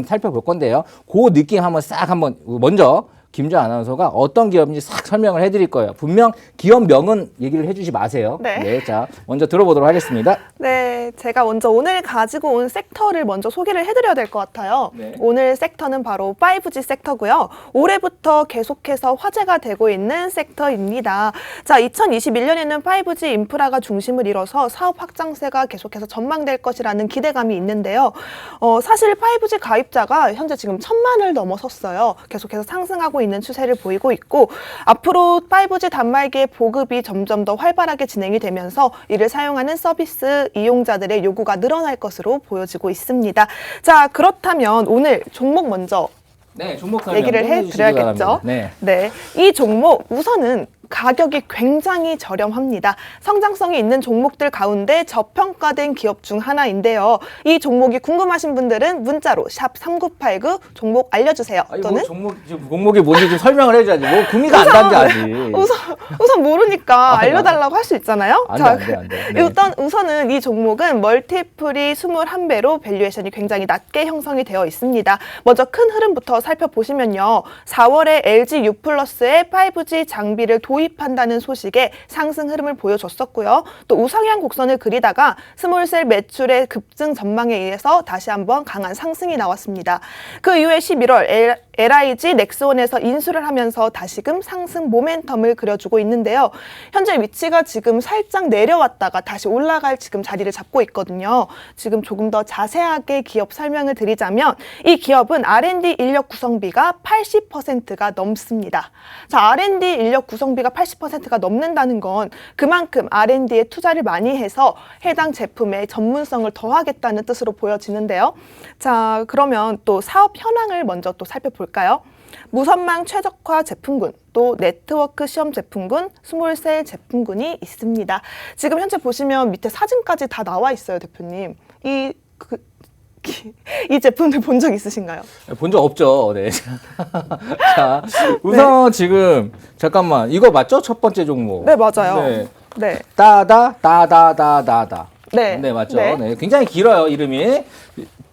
살펴볼 건데요. 그 느낌 한번 먼저 김주환 아나운서가 어떤 기업인지 싹 설명을 해드릴 거예요. 분명 기업명은 얘기를 해주지 마세요. 네. 자, 먼저 들어보도록 하겠습니다. 네, 제가 먼저 오늘 가지고 온 섹터를 먼저 소개를 해드려야 될 것 같아요. 네. 오늘 섹터는 바로 5G 섹터고요. 올해부터 계속해서 화제가 되고 있는 섹터입니다. 자, 2021년에는 5G 인프라가 중심을 이뤄서 사업 확장세가 계속해서 전망될 것이라는 기대감이 있는데요. 사실 5G 가입자가 현재 지금 1,000만을 넘어섰어요. 계속해서 상승하고 있는 추세를 보이고 있고 앞으로 5G 단말기의 보급이 점점 더 활발하게 진행이 되면서 이를 사용하는 서비스 이용자들의 요구가 늘어날 것으로 보여지고 있습니다. 자, 그렇다면 오늘 종목 먼저 종목 설명 얘기를 해드려야겠죠. 네, 이 종목 우선은 가격이 굉장히 저렴합니다. 성장성이 있는 종목들 가운데 저평가된 기업 중 하나인데요. 이 종목이 궁금하신 분들은 문자로 샵 3989 종목 알려주세요. 또는 종목이 뭔지 좀 설명을 해줘야지. 뭐 구미가 안 단지 아직. 우선 모르니까 알려달라고 할 수 있잖아요. 안 돼. 네. 우선은 이 종목은 멀티플이 21배로 밸류에이션이 굉장히 낮게 형성이 되어 있습니다. 먼저 큰 흐름부터 살펴보시면요. 4월에 LG U+의 5G 장비를 도입한다는 소식에 상승 흐름을 보여줬었고요. 또 우상향 곡선을 그리다가 스몰셀 매출의 급증 전망에 의해서 다시 한번 강한 상승이 나왔습니다. 그 이후에 11월 LIG 넥스원에서 인수를 하면서 다시금 상승 모멘텀을 그려주고 있는데요. 현재 위치가 지금 살짝 내려왔다가 다시 올라갈 지금 자리를 잡고 있거든요. 지금 조금 더 자세하게 기업 설명을 드리자면 이 기업은 R&D 인력 구성비가 80%가 넘습니다. 자, R&D 인력 구성비가 80%가 넘는다는 건 그만큼 R&D에 투자를 많이 해서 해당 제품의 전문성을 더하겠다는 뜻으로 보여지는데요. 자, 그러면 또 사업 현황을 먼저 또 살펴볼까요? 무선망 최적화 제품군, 또 네트워크 시험 제품군, 스몰셀 제품군이 있습니다. 지금 현재 보시면 밑에 사진까지 다 나와 있어요, 대표님. 이 제품들 본 적 있으신가요? 본 적 없죠. 네. 자, 우선 지금 잠깐만 이거 맞죠? 첫 번째 종목. 네, 맞아요. 네. 네. 따다다다다다다. 네. 네, 맞죠. 네. 네. 굉장히 길어요, 이름이.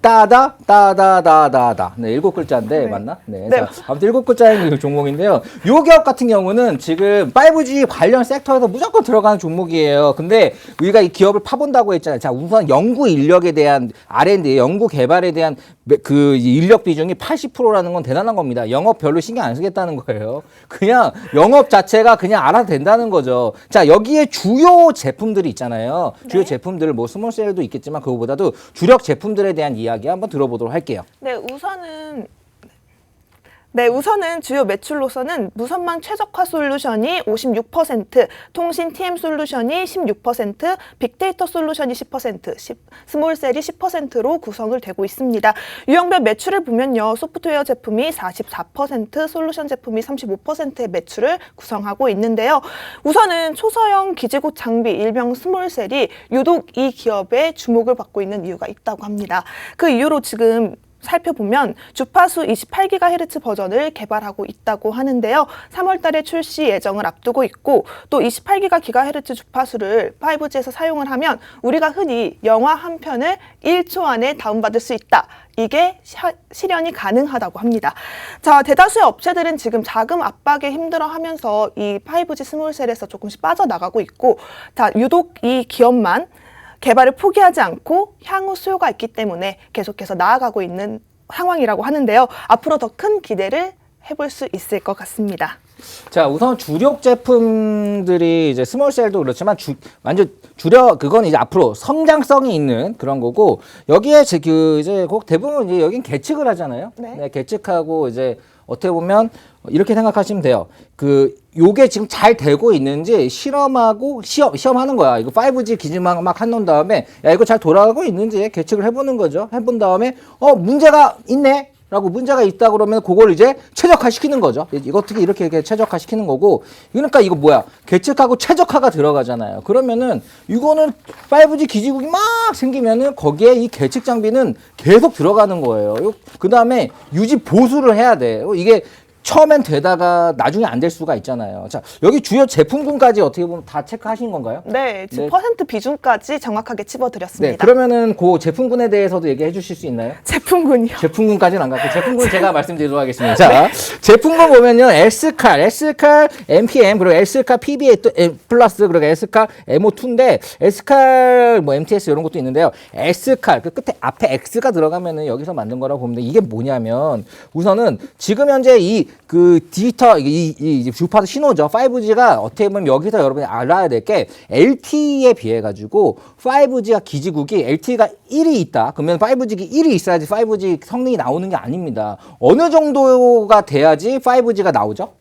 따다다다다다다. 네, 7글자인데 네. 맞나? 네. 네. 자, 아무튼 7글자인 종목인데요. 요 기업 같은 경우는 지금 5G 관련 섹터에서 무조건 들어가는 종목이에요. 근데 우리가 이 기업을 파본다고 했잖아요. 자, 우선 연구 인력에 대한 R&D, 연구 개발에 대한 그 인력 비중이 80%라는 건 대단한 겁니다. 영업 별로 신경 안 쓰겠다는 거예요. 그냥 영업 자체가 그냥 알아도 된다는 거죠. 자, 여기에 주요 제품들이 있잖아요. 주요 네. 제품들 뭐 스몰셀도 있겠지만 그거보다도 주력 제품들에 대한 이야기 한번 들어보도록 할게요. 우선은 주요 매출로서는 무선망 최적화 솔루션이 56%, 통신 TM 솔루션이 16%, 빅데이터 솔루션이 10%, 스몰셀이 10%로 구성을 되고 있습니다. 유형별 매출을 보면요. 소프트웨어 제품이 44%, 솔루션 제품이 35%의 매출을 구성하고 있는데요. 우선은 초소형 기지국 장비 일명 스몰셀이 유독 이 기업의 주목을 받고 있는 이유가 있다고 합니다. 그 이유로 지금 살펴보면 주파수 28GHz 버전을 개발하고 있다고 하는데요. 3월 달에 출시 예정을 앞두고 있고 또 28GHz 주파수를 5G에서 사용을 하면 우리가 흔히 영화 한 편을 1초 안에 다운받을 수 있다. 이게 실현이 가능하다고 합니다. 자, 대다수의 업체들은 지금 자금 압박에 힘들어하면서 이 5G 스몰셀에서 조금씩 빠져나가고 있고 자, 유독 이 기업만 개발을 포기하지 않고 향후 수요가 있기 때문에 계속해서 나아가고 있는 상황이라고 하는데요. 앞으로 더 큰 기대를 해볼 수 있을 것 같습니다. 자, 우선 주력 제품들이 이제 스몰셀도 그렇지만 완전 주력 그건 이제 앞으로 성장성이 있는 그런 거고 여기에 이제 꼭 대부분 이제 여긴 계측을 하잖아요. 네. 계측하고 이제 어떻게 보면 이렇게 생각하시면 돼요. 요게 지금 잘 되고 있는지 시험하고 시험하는 거야. 이거 5G 기준만 막 해놓은 다음에 야 이거 잘 돌아가고 있는지 계측을 해보는 거죠. 해본 다음에 문제가 있네. 라고 문제가 있다 그러면 그걸 이제 최적화 시키는 거죠. 이거 어떻게 이렇게 최적화 시키는 거고. 그러니까 이거 뭐야. 계측하고 최적화가 들어가잖아요. 그러면은 이거는 5G 기지국이 막 생기면은 거기에 이 계측 장비는 계속 들어가는 거예요. 그 다음에 유지 보수를 해야 돼. 이게 처음엔 되다가 나중에 안 될 수가 있잖아요. 자, 여기 주요 제품군까지 어떻게 보면 다 체크하신 건가요? 네, 지금 네. 퍼센트 비중까지 정확하게 찝어드렸습니다. 네, 그러면은 그 제품군에 대해서도 얘기해 주실 수 있나요? 제품군이요. 제품군까지는 안 갔고 제품군 제가 말씀드리도록 하겠습니다. 자, 제품군 보면요. S칼, MPM 그리고 S칼 PBA 또 플러스 그리고 S칼 MO2인데 S칼 뭐 MTS 이런 것도 있는데요. S칼 그 끝에 앞에 X가 들어가면은 여기서 만든 거라고 보면 이게 뭐냐면 우선은 지금 현재 디지털 이 주파수 신호죠. 5G가 어떻게 보면 여기서 여러분이 알아야 될 게 LTE에 비해 가지고 5G가 기지국이 LTE가 1이 있다. 그러면 5G가 1이 있어야지 5G 성능이 나오는 게 아닙니다. 어느 정도가 돼야지 5G가 나오죠?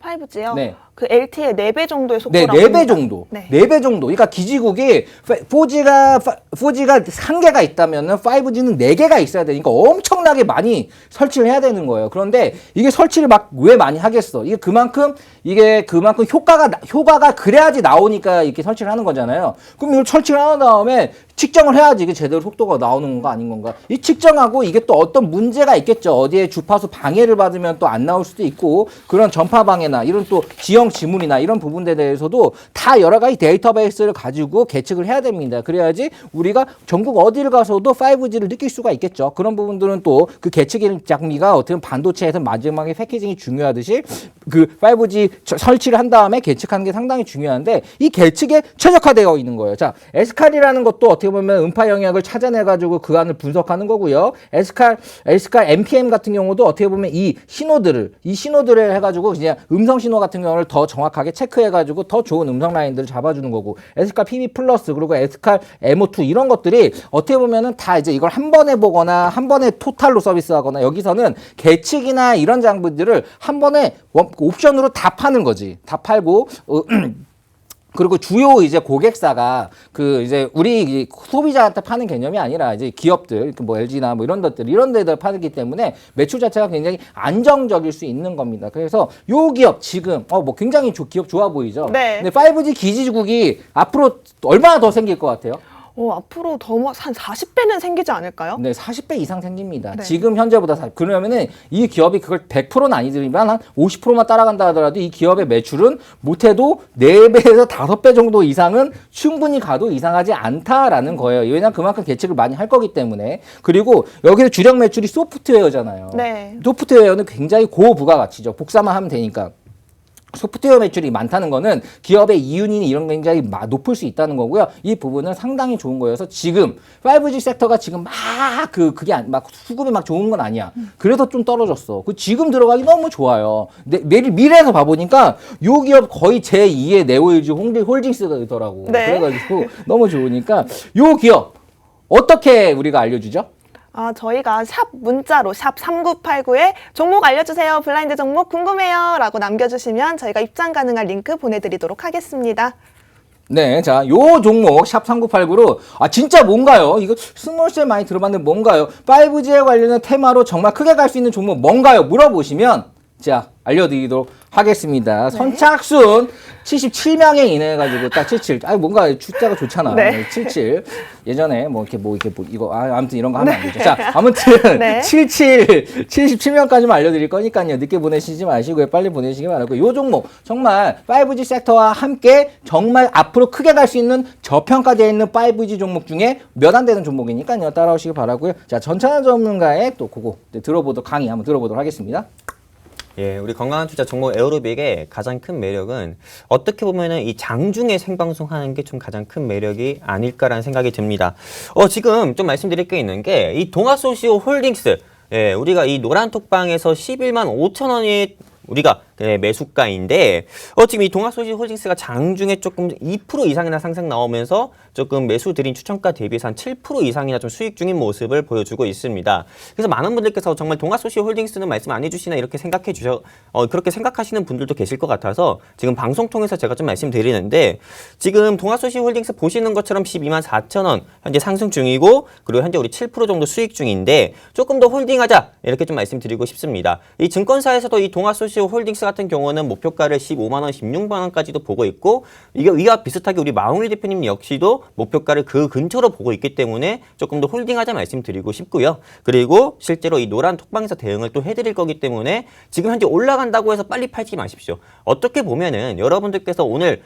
5G요? 네. 그 LTE의 4배 정도의 네, 속도라고 4배 합니다. 정도. 네. 4배 정도. 그러니까 기지국이 4G가 1개가 있다면은 5G는 4개가 있어야 되니까 엄청나게 많이 설치를 해야 되는 거예요. 그런데 이게 설치를 막 왜 많이 하겠어? 이게 그만큼 효과가 그래야지 나오니까 이렇게 설치를 하는 거잖아요. 그럼 이걸 설치를 한 다음에 측정을 해야지 이게 제대로 속도가 나오는 건가 아닌 건가. 이 측정하고 이게 또 어떤 문제가 있겠죠. 어디에 주파수 방해를 받으면 또 안 나올 수도 있고 그런 전파 방해나 이런 또 지형 지문이나 이런 부분에 대해서도 다 여러 가지 데이터베이스를 가지고 계측을 해야 됩니다. 그래야지 우리가 전국 어디를 가서도 5G를 느낄 수가 있겠죠. 그런 부분들은 또 그 계측 장비가 어떻게 보면 반도체에서 마지막에 패키징이 중요하듯이 그 5G 설치를 한 다음에 계측하는 게 상당히 중요한데 이 계측에 최적화되어 있는 거예요. 자, S칼이라는 것도 어떻게 보면 음파 영역을 찾아내가지고 그 안을 분석하는 거고요. S칼 MPM 같은 경우도 어떻게 보면 이 신호들을 해가지고 그냥 음성 신호 같은 경우를 더 정확하게 체크해가지고 더 좋은 음성 라인들을 잡아주는 거고 S칼 PB 플러스 그리고 S칼 MO2 이런 것들이 어떻게 보면은 다 이제 이걸 한 번에 보거나 한 번에 토탈로 서비스하거나 여기서는 계측이나 이런 장비들을 한 번에 옵션으로 다 파는 거지. 다 팔고 그리고 주요 이제 고객사가 이제 우리 소비자한테 파는 개념이 아니라 이제 기업들 뭐 LG나 뭐 이런 데들 파기 때문에 매출 자체가 굉장히 안정적일 수 있는 겁니다. 그래서 요 기업 지금 뭐 굉장히 기업 좋아 보이죠. 네. 근데 5G 기지국이 앞으로 얼마나 더 생길 것 같아요? 앞으로 한 40배는 생기지 않을까요? 네, 40배 이상 생깁니다. 네. 지금 현재보다 그러면은 이 기업이 그걸 100%는 아니지만 한 50%만 따라간다 하더라도 이 기업의 매출은 못해도 4배에서 5배 정도 이상은 충분히 가도 이상하지 않다라는 거예요. 왜냐하면 그만큼 계측을 많이 할 거기 때문에. 그리고 여기서 주력 매출이 소프트웨어잖아요. 네. 소프트웨어는 굉장히 고부가가치죠. 복사만 하면 되니까. 소프트웨어 매출이 많다는 거는 기업의 이윤이 이런 게 굉장히 높을 수 있다는 거고요. 이 부분은 상당히 좋은 거여서 지금 5G 섹터가 지금 막 수급이 막 좋은 건 아니야. 그래서 좀 떨어졌어. 지금 들어가기 너무 좋아요. 미래에서 봐보니까 요 기업 거의 제2의 네오일즈 홀딩스더라고. 네. 그래가지고 너무 좋으니까 요 기업 어떻게 우리가 알려주죠? 저희가 문자로 샵 3989에 종목 알려주세요. 블라인드 종목 궁금해요. 라고 남겨주시면 저희가 입장 가능한 링크 보내드리도록 하겠습니다. 네, 자, 요 종목 샵 3989로 진짜 뭔가요? 이거 스몰셀 많이 들어봤는데 뭔가요? 5G에 관련된 테마로 정말 크게 갈 수 있는 종목 뭔가요? 물어보시면 자, 알려드리도록 하겠습니다. 네. 선착순 77명에 인해가지고 딱 77. 뭔가 숫자가 좋잖아. 네. 77. 예전에 아무튼 이런 거 하면 안 되죠. 자, 아무튼 네. 77명까지만 알려드릴 거니까요. 늦게 보내시지 마시고요. 빨리 보내시기 바라고. 요 종목 정말 5G 섹터와 함께 정말 앞으로 크게 갈 수 있는 저평가되어 있는 5G 종목 중에 몇 안 되는 종목이니까요. 따라오시기 바라고요. 자, 전찬환 전문가의 또 그거 강의 한번 들어보도록 하겠습니다. 예, 우리 건강한 투자 종목 에어로빅의 가장 큰 매력은 어떻게 보면은 이 장중에 생방송하는 게 좀 가장 큰 매력이 아닐까라는 생각이 듭니다. 지금 좀 말씀드릴 게 있는 게 이 동아소시오 홀딩스, 예, 우리가 이 노란톡방에서 11만 5천 원이 우리가 매수가인데 지금 이 동아소시 홀딩스가 장중에 조금 2% 이상이나 상승 나오면서 조금 매수 드린 추천가 대비해서 한 7% 이상이나 좀 수익 중인 모습을 보여주고 있습니다. 그래서 많은 분들께서 정말 동아소시 홀딩스는 말씀 안 해주시나 이렇게 그렇게 생각하시는 분들도 계실 것 같아서 지금 방송 통해서 제가 좀 말씀드리는데 지금 동아소시 홀딩스 보시는 것처럼 12만 4천 원 현재 상승 중이고 그리고 현재 우리 7% 정도 수익 중인데 조금 더 홀딩하자 이렇게 좀 말씀드리고 싶습니다. 이 증권사에서도 이 동아소시 홀딩스 같은 경우는 목표가를 15만 원, 16만 원까지도 보고 있고 이와 비슷하게 우리 마웅일 대표님 역시도 목표가를 그 근처로 보고 있기 때문에 조금 더 홀딩하자 말씀드리고 싶고요. 그리고 실제로 이 노란 톡방에서 대응을 또 해드릴 거기 때문에 지금 현재 올라간다고 해서 빨리 팔지 마십시오. 어떻게 보면은 여러분들께서 오늘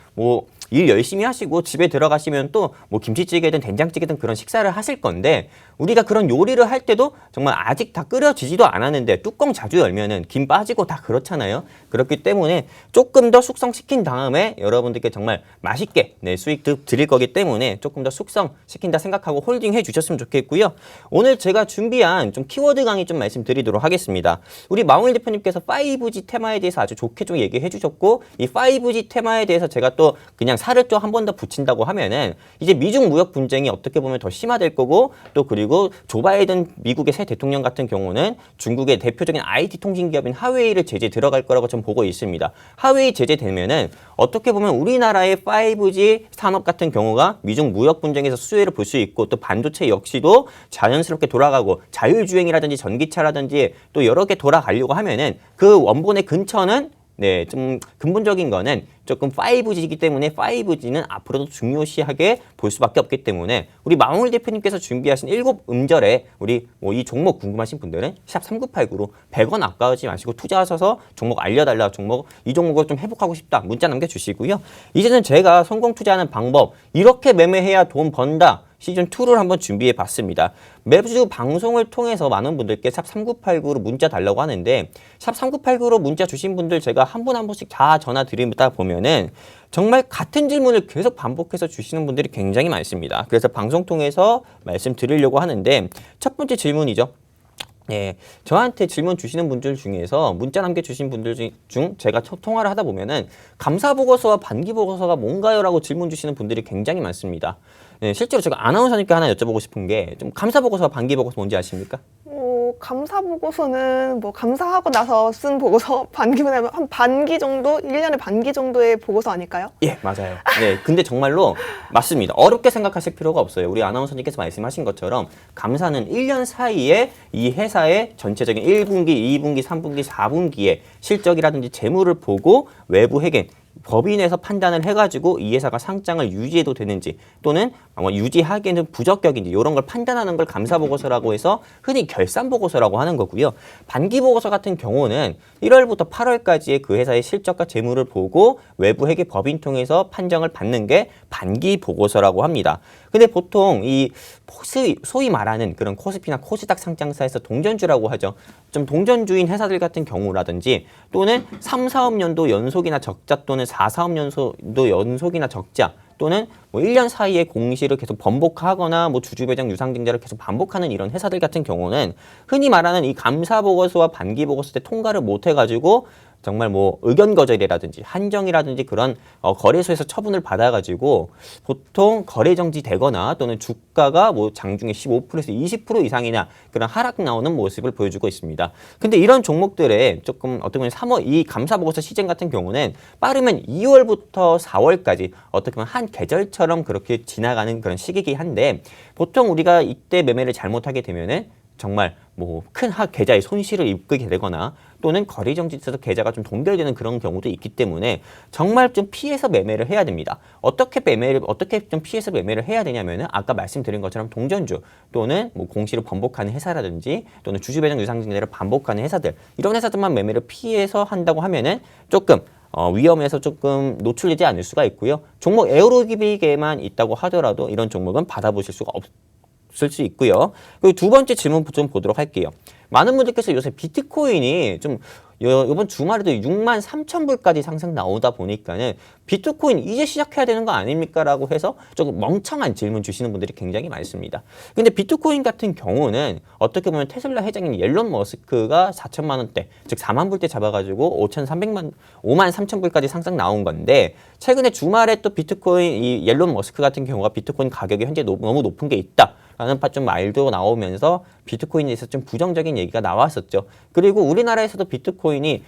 일 열심히 하시고 집에 들어가시면 또 김치찌개든 된장찌개든 그런 식사를 하실 건데 우리가 그런 요리를 할 때도 정말 아직 다 끓여지지도 않았는데 뚜껑 자주 열면은 김 빠지고 다 그렇잖아요. 그렇기 때문에 조금 더 숙성시킨 다음에 여러분들께 정말 맛있게 수익 드릴 거기 때문에 조금 더 숙성시킨다 생각하고 홀딩해 주셨으면 좋겠고요. 오늘 제가 준비한 좀 키워드 강의 좀 말씀드리도록 하겠습니다. 우리 마웅일 대표님께서 5G 테마에 대해서 아주 좋게 좀 얘기해 주셨고 이 5G 테마에 대해서 제가 또 그냥 살을 또 한 번 더 붙인다고 하면은 이제 미중 무역 분쟁이 어떻게 보면 더 심화될 거고 또 그리고 조 바이든 미국의 새 대통령 같은 경우는 중국의 대표적인 IT 통신 기업인 하웨이를 제재 들어갈 거라고 좀 보고 있습니다. 하웨이 제재 되면은 어떻게 보면 우리나라의 5G 산업 같은 경우가 미중 무역 분쟁에서 수혜를 볼 수 있고 또 반도체 역시도 자연스럽게 돌아가고 자율주행이라든지 전기차라든지 또 여러 개 돌아가려고 하면은 그 원본의 근처는 좀 근본적인 거는 조금 5G이기 때문에 5G는 앞으로도 중요시하게 볼 수밖에 없기 때문에 우리 마웅일 대표님께서 준비하신 7음절에 우리 이 종목 궁금하신 분들은 샵 3989로 100원 아까우지 마시고 투자하셔서 종목 알려달라 이 종목을 좀 회복하고 싶다 문자 남겨주시고요. 이제는 제가 성공 투자하는 방법 이렇게 매매해야 돈 번다 시즌2를 한번 준비해 봤습니다. 매주 방송을 통해서 많은 분들께 샵 3989로 문자 달라고 하는데 샵 3989로 문자 주신 분들 제가 한 분 한 분씩 다 전화 드리다 보면은 정말 같은 질문을 계속 반복해서 주시는 분들이 굉장히 많습니다. 그래서 방송 통해서 말씀드리려고 하는데 첫 번째 질문이죠. 네, 저한테 질문 주시는 분들 중에서 문자 남겨주신 분들 중 제가 통화를 하다 보면은 감사보고서와 반기보고서가 뭔가요? 라고 질문 주시는 분들이 굉장히 많습니다. 네, 실제로 제가 아나운서니까 하나 여쭤보고 싶은 게 좀 감사보고서와 반기보고서 뭔지 아십니까? 감사 보고서는 감사하고 나서 쓴 보고서 반기보다는 한 반기 정도, 1년에 반기 정도의 보고서 아닐까요? 예, 맞아요. 네, 근데 정말로 맞습니다. 어렵게 생각하실 필요가 없어요. 우리 아나운서님께서 말씀하신 것처럼 감사는 1년 사이에 이 회사의 전체적인 1분기, 2분기, 3분기, 4분기의 실적이라든지 재무를 보고 외부 회계 법인에서 판단을 해가지고 이 회사가 상장을 유지해도 되는지 또는 유지하기에는 부적격인지 이런 걸 판단하는 걸 감사보고서라고 해서 흔히 결산보고서라고 하는 거고요. 반기보고서 같은 경우는 1월부터 8월까지의 그 회사의 실적과 재무를 보고 외부 회계 법인 통해서 판정을 받는 게 반기보고서라고 합니다. 근데 보통 이 소위 말하는 그런 코스피나 코스닥 상장사에서 동전주라고 하죠. 좀 동전주인 회사들 같은 경우라든지 또는 3, 4업년도 연속이나 적자 또는 4, 4업년도 연속이나 적자 또는 뭐 1년 사이에 공시를 계속 번복하거나 뭐 주주배정 유상증자를 계속 반복하는 이런 회사들 같은 경우는 흔히 말하는 이 감사보고서와 반기보고서 때 통과를 못 해가지고 정말 뭐 의견 거절이라든지 한정이라든지 그런 거래소에서 처분을 받아가지고 보통 거래 정지되거나 또는 주가가 뭐 장중에 15%에서 20% 이상이나 그런 하락 나오는 모습을 보여주고 있습니다. 근데 이런 종목들에 조금 어떻게 보면 3월 이 감사보고서 시즌 같은 경우는 빠르면 2월부터 4월까지 어떻게 보면 한 계절처럼 그렇게 지나가는 그런 시기이긴 한데 보통 우리가 이때 매매를 잘못하게 되면은 정말 뭐 큰 계좌의 손실을 입게 되거나 또는 거래 정지에서 계좌가 좀 동결되는 그런 경우도 있기 때문에 정말 좀 피해서 매매를 해야 됩니다. 어떻게 좀 피해서 매매를 해야 되냐면은 아까 말씀드린 것처럼 동전주 또는 뭐 공시를 번복하는 회사라든지 또는 주주 배정 유상증자를 반복하는 회사들 이런 회사들만 매매를 피해서 한다고 하면은 조금 위험에서 조금 노출되지 않을 수가 있고요. 종목 에어로빅에만 있다고 하더라도 이런 종목은 받아보실 수가 없을 수 있고요. 그리고 두 번째 질문 좀 보도록 할게요. 많은 분들께서 요새 비트코인이 좀 이번 주말에도 63,000불까지 상승 나오다 보니까는 비트코인 이제 시작해야 되는 거 아닙니까? 라고 해서 조금 멍청한 질문 주시는 분들이 굉장히 많습니다. 근데 비트코인 같은 경우는 어떻게 보면 테슬라 회장인 옐런 머스크가 4천만 원대, 즉 4만 불대 잡아가지고 53,000불까지 상승 나온 건데 최근에 주말에 또 비트코인 이 옐런 머스크 같은 경우가 비트코인 가격이 현재 너무 높은 게 있다. 라는 좀 말도 나오면서 비트코인에 대해서 좀 부정적인 얘기가 나왔었죠. 그리고 우리나라에서도 비트코인이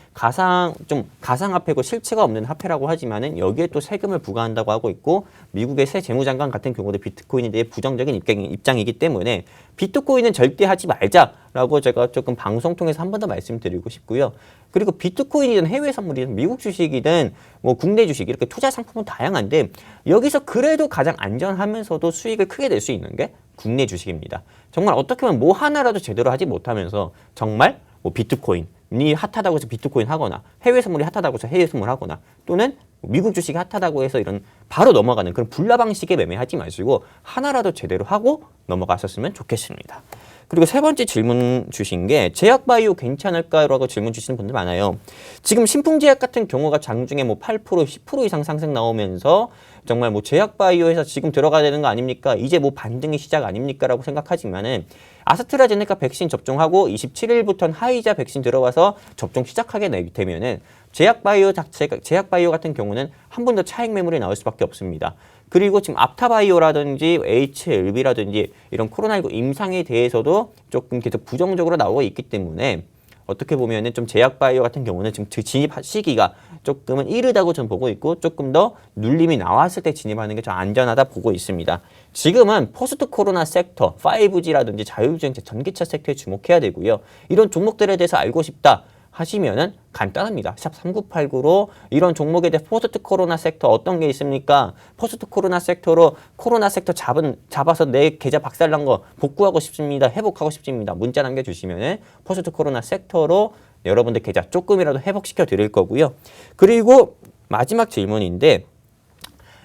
가상화폐고 실체가 없는 화폐라고 하지만은 여기에 또 세금을 부과한다고 하고 있고 미국의 새 재무장관 같은 경우도 비트코인에 대해 부정적인 입장이기 때문에 비트코인은 절대 하지 말자라고 제가 조금 방송 통해서 한 번 더 말씀드리고 싶고요. 그리고 비트코인이든 해외 선물이든 미국 주식이든 뭐 국내 주식 이렇게 투자 상품은 다양한데 여기서 그래도 가장 안전하면서도 수익을 크게 낼 수 있는 게 국내 주식입니다. 정말 어떻게 보면 뭐 하나라도 제대로 하지 못하면서 정말 뭐 비트코인이 핫하다고 해서 비트코인 하거나 해외 선물이 핫하다고 해서 해외 선물 하거나 또는 미국 주식이 핫하다고 해서 이런 바로 넘어가는 그런 불나 방식의 매매하지 마시고 하나라도 제대로 하고 넘어갔었으면 좋겠습니다. 그리고 세 번째 질문 주신 게 제약바이오 괜찮을까요? 라고 질문 주시는 분들 많아요. 지금 신풍제약 같은 경우가 장중에 뭐 8%, 10% 이상 상승 나오면서 정말 뭐 제약바이오에서 지금 들어가야 되는 거 아닙니까? 이제 뭐 반등의 시작 아닙니까? 라고 생각하지만은 아스트라제네카 백신 접종하고 27일부터는 화이자 백신 들어와서 접종 시작하게 되면은 제약바이오 같은 경우는 한 번 더 차익 매물이 나올 수밖에 없습니다. 그리고 지금 앞타바이오라든지 HLB라든지 이런 코로나19 임상에 대해서도 조금 계속 부정적으로 나오고 있기 때문에 어떻게 보면은 좀 제약바이오 같은 경우는 지금 진입 시기가 조금은 이르다고 저는 보고 있고 조금 더 눌림이 나왔을 때 진입하는 게 좀 안전하다 보고 있습니다. 지금은 포스트 코로나 섹터, 5G라든지 자율주행차, 전기차 섹터에 주목해야 되고요. 이런 종목들에 대해서 알고 싶다 하시면은 간단합니다. 샵 3989로 이런 종목에 대해 포스트 코로나 섹터 어떤 게 있습니까? 포스트 코로나 섹터로 코로나 섹터 잡아서 내 계좌 박살난 거 복구하고 싶습니다. 회복하고 싶습니다. 문자 남겨주시면은 포스트 코로나 섹터로 여러분들 계좌 조금이라도 회복시켜 드릴 거고요. 그리고 마지막 질문인데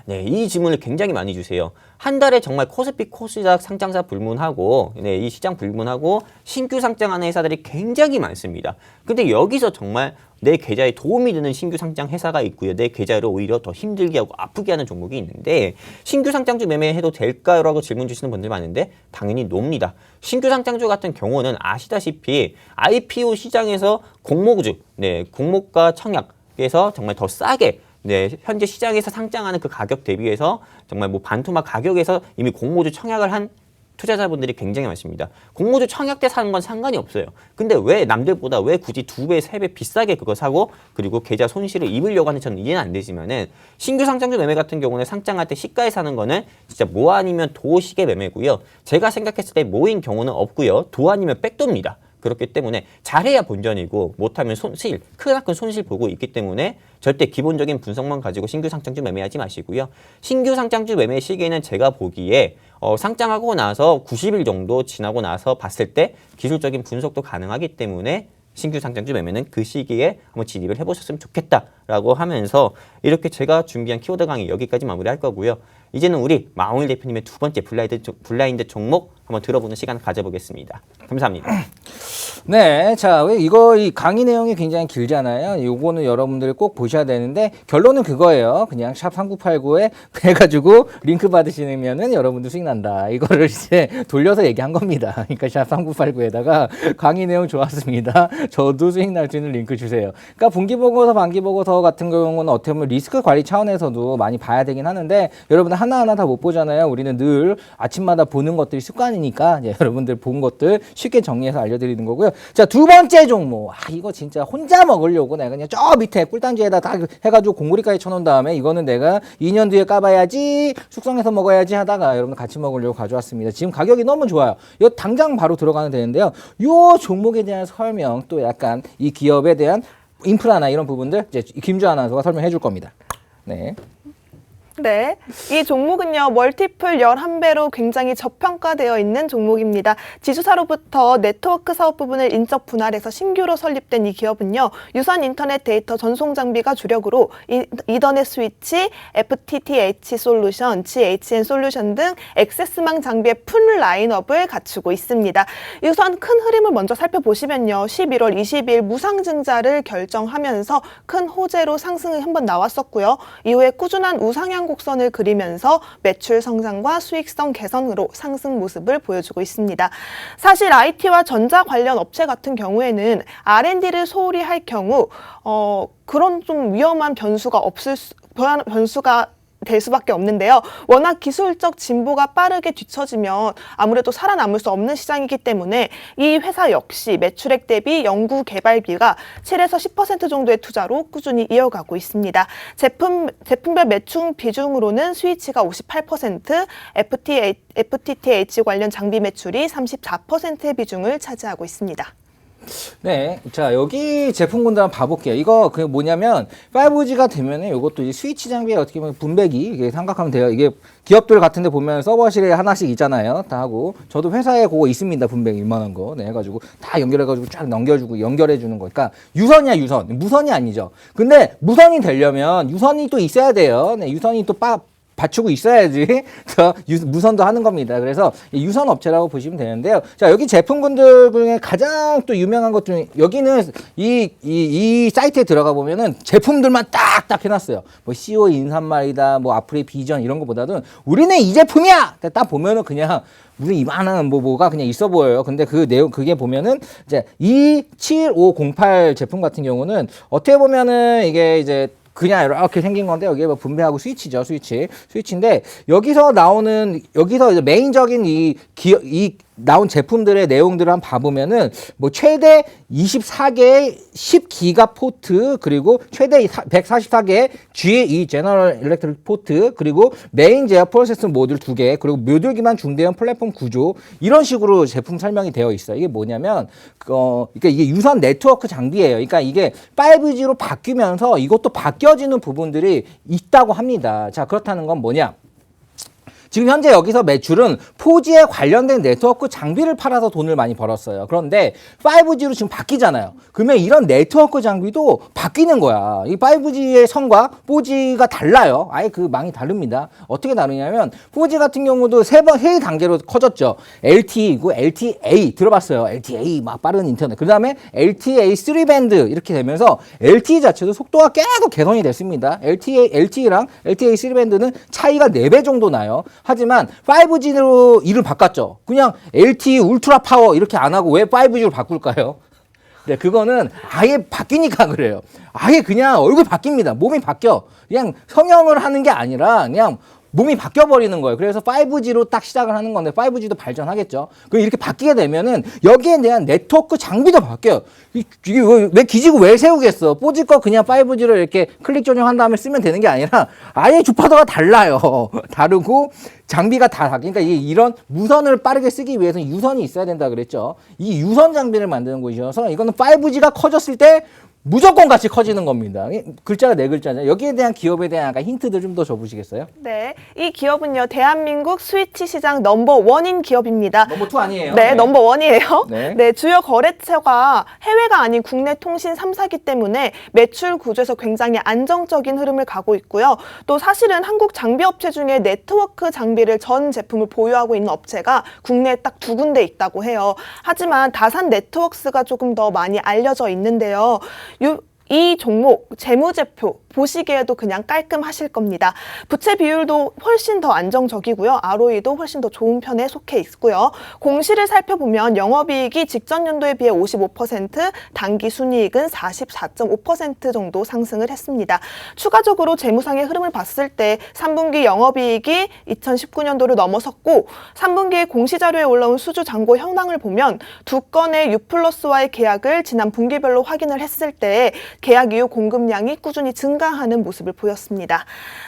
네, 이 질문을 굉장히 많이 주세요. 한 달에 정말 코스피, 코스닥 상장사 불문하고 이 시장 불문하고 신규 상장하는 회사들이 굉장히 많습니다. 근데 여기서 정말 내 계좌에 도움이 되는 신규 상장 회사가 있고요. 내 계좌를 오히려 더 힘들게 하고 아프게 하는 종목이 있는데 신규 상장주 매매해도 될까요? 라고 질문 주시는 분들 많은데 당연히 노입니다. 신규 상장주 같은 경우는 아시다시피 IPO 시장에서 공모주, 공모가 청약에서 정말 더 싸게 현재 시장에서 상장하는 그 가격 대비해서 정말 뭐 반토막 가격에서 이미 공모주 청약을 한 투자자분들이 굉장히 많습니다. 공모주 청약 때 사는 건 상관이 없어요. 근데 왜 남들보다 왜 굳이 2배, 3배 비싸게 그거 사고 그리고 계좌 손실을 입으려고 하는지 저는 이해는 안 되지만은 신규 상장주 매매 같은 경우는 상장할 때 시가에 사는 거는 진짜 모 아니면 도식의 매매고요. 제가 생각했을 때 모인 경우는 없고요. 도 아니면 백도입니다. 그렇기 때문에 잘해야 본전이고 못하면 손실, 크나큰 손실 보고 있기 때문에 절대 기본적인 분석만 가지고 신규 상장주 매매하지 마시고요. 신규 상장주 매매 시기에는 제가 보기에 상장하고 나서 90일 정도 지나고 나서 봤을 때 기술적인 분석도 가능하기 때문에 신규 상장주 매매는 그 시기에 한번 진입을 해보셨으면 좋겠다라고 하면서 이렇게 제가 준비한 키워드 강의 여기까지 마무리할 거고요. 이제는 우리 마홍일 대표님의 두 번째 블라인드 종목 한번 들어보는 시간 가져보겠습니다. 감사합니다. 네, 자, 이 강의 내용이 굉장히 길잖아요. 요거는 여러분들이 꼭 보셔야 되는데, 결론은 그거예요. 그냥 샵 3989에 해가지고 링크 받으시면은 여러분들 수익 난다. 이거를 이제 돌려서 얘기한 겁니다. 그러니까 샵 3989에다가 강의 내용 좋았습니다. 저도 수익 날 수 있는 링크 주세요. 그러니까 분기보고서, 반기보고서 같은 경우는 어떻게 보면 리스크 관리 차원에서도 많이 봐야 되긴 하는데, 여러분들 하나하나 다 못 보잖아요. 우리는 늘 아침마다 보는 것들이 습관이니까, 이제 여러분들 본 것들 쉽게 정리해서 알려드리는 거고요. 자, 두 번째 종목. 이거 진짜 혼자 먹으려고 내가 그냥 저 밑에 꿀단지에다 다 해가지고 공구리까지 쳐놓은 다음에 이거는 내가 2년 뒤에 까봐야지, 숙성해서 먹어야지 하다가 여러분 같이 먹으려고 가져왔습니다. 지금 가격이 너무 좋아요. 이거 당장 바로 들어가면 되는데요. 요 종목에 대한 설명, 또 약간 이 기업에 대한 인프라나 이런 부분들 이제 김주 아나운서가 설명해 줄 겁니다. 네. 네, 이 종목은요 멀티플 11배로 굉장히 저평가되어 있는 종목입니다. 지주사로부터 네트워크 사업 부분을 인적 분할해서 신규로 설립된 이 기업은요 유선 인터넷 데이터 전송 장비가 주력으로 이더넷 스위치, FTTH 솔루션, GHN 솔루션 등 액세스망 장비의 풀 라인업을 갖추고 있습니다. 우선 큰 흐름을 먼저 살펴보시면요 11월 20일 무상증자를 결정하면서 큰 호재로 상승이 한번 나왔었고요. 이후에 꾸준한 우상향 곡선을 그리면서 매출 성장과 수익성 개선으로 상승 모습을 보여주고 있습니다. 사실 IT와 전자 관련 업체 같은 경우에는 R&D를 소홀히 할 경우 그런 좀 위험한 변수가 될 수밖에 없는데요. 워낙 기술적 진보가 빠르게 뒤처지면 아무래도 살아남을 수 없는 시장이기 때문에 이 회사 역시 매출액 대비 연구 개발비가 7에서 10% 정도의 투자로 꾸준히 이어가고 있습니다. 제품별 매출 비중으로는 스위치가 58%, FTTH 관련 장비 매출이 34%의 비중을 차지하고 있습니다. 네, 자 여기 제품군들 한번 봐볼게요. 이거 그 뭐냐면 5G가 되면은 이것도 이제 스위치 장비에 어떻게 보면 분배기 이게 생각하면 돼요. 이게 기업들 같은데 보면 서버실에 하나씩 있잖아요. 다 하고 저도 회사에 그거 있습니다. 분배기 이만한 거. 네, 해가지고 다 연결해가지고 쫙 넘겨주고 연결해주는 거. 그러니까 유선이야 유선, 무선이 아니죠. 근데 무선이 되려면 유선이 또 있어야 돼요. 네, 유선이 또 받치고 있어야지 무선도 하는 겁니다. 그래서 유선 업체라고 보시면 되는데요. 자, 여기 제품군들 중에 가장 또 유명한 것 중에 여기는 이 사이트에 들어가 보면은 제품들만 딱딱 해놨어요. 뭐 CO 인산말이다, 뭐 앞으로의 비전 이런 것보다는 우리는 이 제품이야. 딱 보면은 그냥 무슨 이만한 뭐가 그냥 있어 보여요. 근데 그 내용 그게 보면은 이제 27508 제품 같은 경우는 어떻게 보면은 이게 이제 그냥 이렇게 생긴 건데 여기에 뭐 분배하고 스위치죠, 스위치인데 여기서 이제 메인적인 이 나온 제품들의 내용들을 한번 봐보면은 뭐 최대 24개의 10기가 포트 그리고 최대 144개의 GE 제너럴 일렉트릭 포트 그리고 메인 제어 프로세스 모듈 2개 그리고 모듈 기반 중대형 플랫폼 구조 이런 식으로 제품 설명이 되어 있어요. 이게 뭐냐면 그러니까 이게 유선 네트워크 장비예요. 그러니까 이게 5G로 바뀌면서 이것도 바뀌어지는 부분들이 있다고 합니다. 자, 그렇다는 건 뭐냐? 지금 현재 여기서 매출은 4G에 관련된 네트워크 장비를 팔아서 돈을 많이 벌었어요. 그런데 5G로 지금 바뀌잖아요. 그러면 이런 네트워크 장비도 바뀌는 거야. 이 5G의 선과 4G가 달라요. 아예 그 망이 다릅니다. 어떻게 다르냐면 4G 같은 경우도 세 단계로 커졌죠. LTE고 LTA 들어봤어요. LTA 막 빠른 인터넷. 그 다음에 LTA 3밴드 이렇게 되면서 LTE 자체도 속도가 계속 개선이 됐습니다. LTE랑 LTA 3밴드는 차이가 4배 정도 나요. 하지만 5G로 이름 바꿨죠. 그냥 LTE 울트라 파워 이렇게 안 하고 왜 5G로 바꿀까요? 네, 그거는 아예 바뀌니까 그래요. 아예 그냥 얼굴 바뀝니다. 몸이 바뀌어. 그냥 성형을 하는 게 아니라 그냥 몸이 바뀌어버리는 거예요. 그래서 5G로 딱 시작을 하는 건데 5G도 발전하겠죠. 그리고 이렇게 바뀌게 되면은 여기에 대한 네트워크 장비도 바뀌어요. 이게 왜 기지국 왜 세우겠어? 꽂을 거 그냥 5G로 이렇게 클릭 조정한 다음에 쓰면 되는 게 아니라 아예 주파도가 달라요. 다르고 장비가 다 그러니까 이런 무선을 빠르게 쓰기 위해서는 유선이 있어야 된다 그랬죠. 이 유선 장비를 만드는 곳이어서 이거는 5G가 커졌을 때 무조건 같이 커지는 겁니다. 글자가 네 글자잖아요. 여기에 대한 기업에 대한 약간 힌트들 좀 더 줘보시겠어요? 네, 이 기업은요 대한민국 스위치 시장 넘버1인 기업입니다. 넘버 2 아니에요? 네, 넘버1이에요. 네. 네, 주요 거래처가 해외가 아닌 국내 통신 3사기 때문에 매출 구조에서 굉장히 안정적인 흐름을 가고 있고요. 또 사실은 한국 장비 업체 중에 네트워크 장비를 전 제품을 보유하고 있는 업체가 국내에 딱 2군데 있다고 해요. 하지만 다산 네트워크스가 조금 더 많이 알려져 있는데요. 이 종목 재무제표 보시기에도 그냥 깔끔하실 겁니다. 부채 비율도 훨씬 더 안정적이고요. ROE도 훨씬 더 좋은 편에 속해 있고요. 공시를 살펴보면 영업이익이 직전 연도에 비해 55%, 당기 순이익은 44.5% 정도 상승을 했습니다. 추가적으로 재무상의 흐름을 봤을 때 3분기 영업이익이 2019년도를 넘어섰고 3분기에 공시자료에 올라온 수주 잔고 현황을 보면 두 건의 U+와의 계약을 지난 분기별로 확인을 했을 때 계약 이후 공급량이 꾸준히 증가하는 모습을 보였습니다.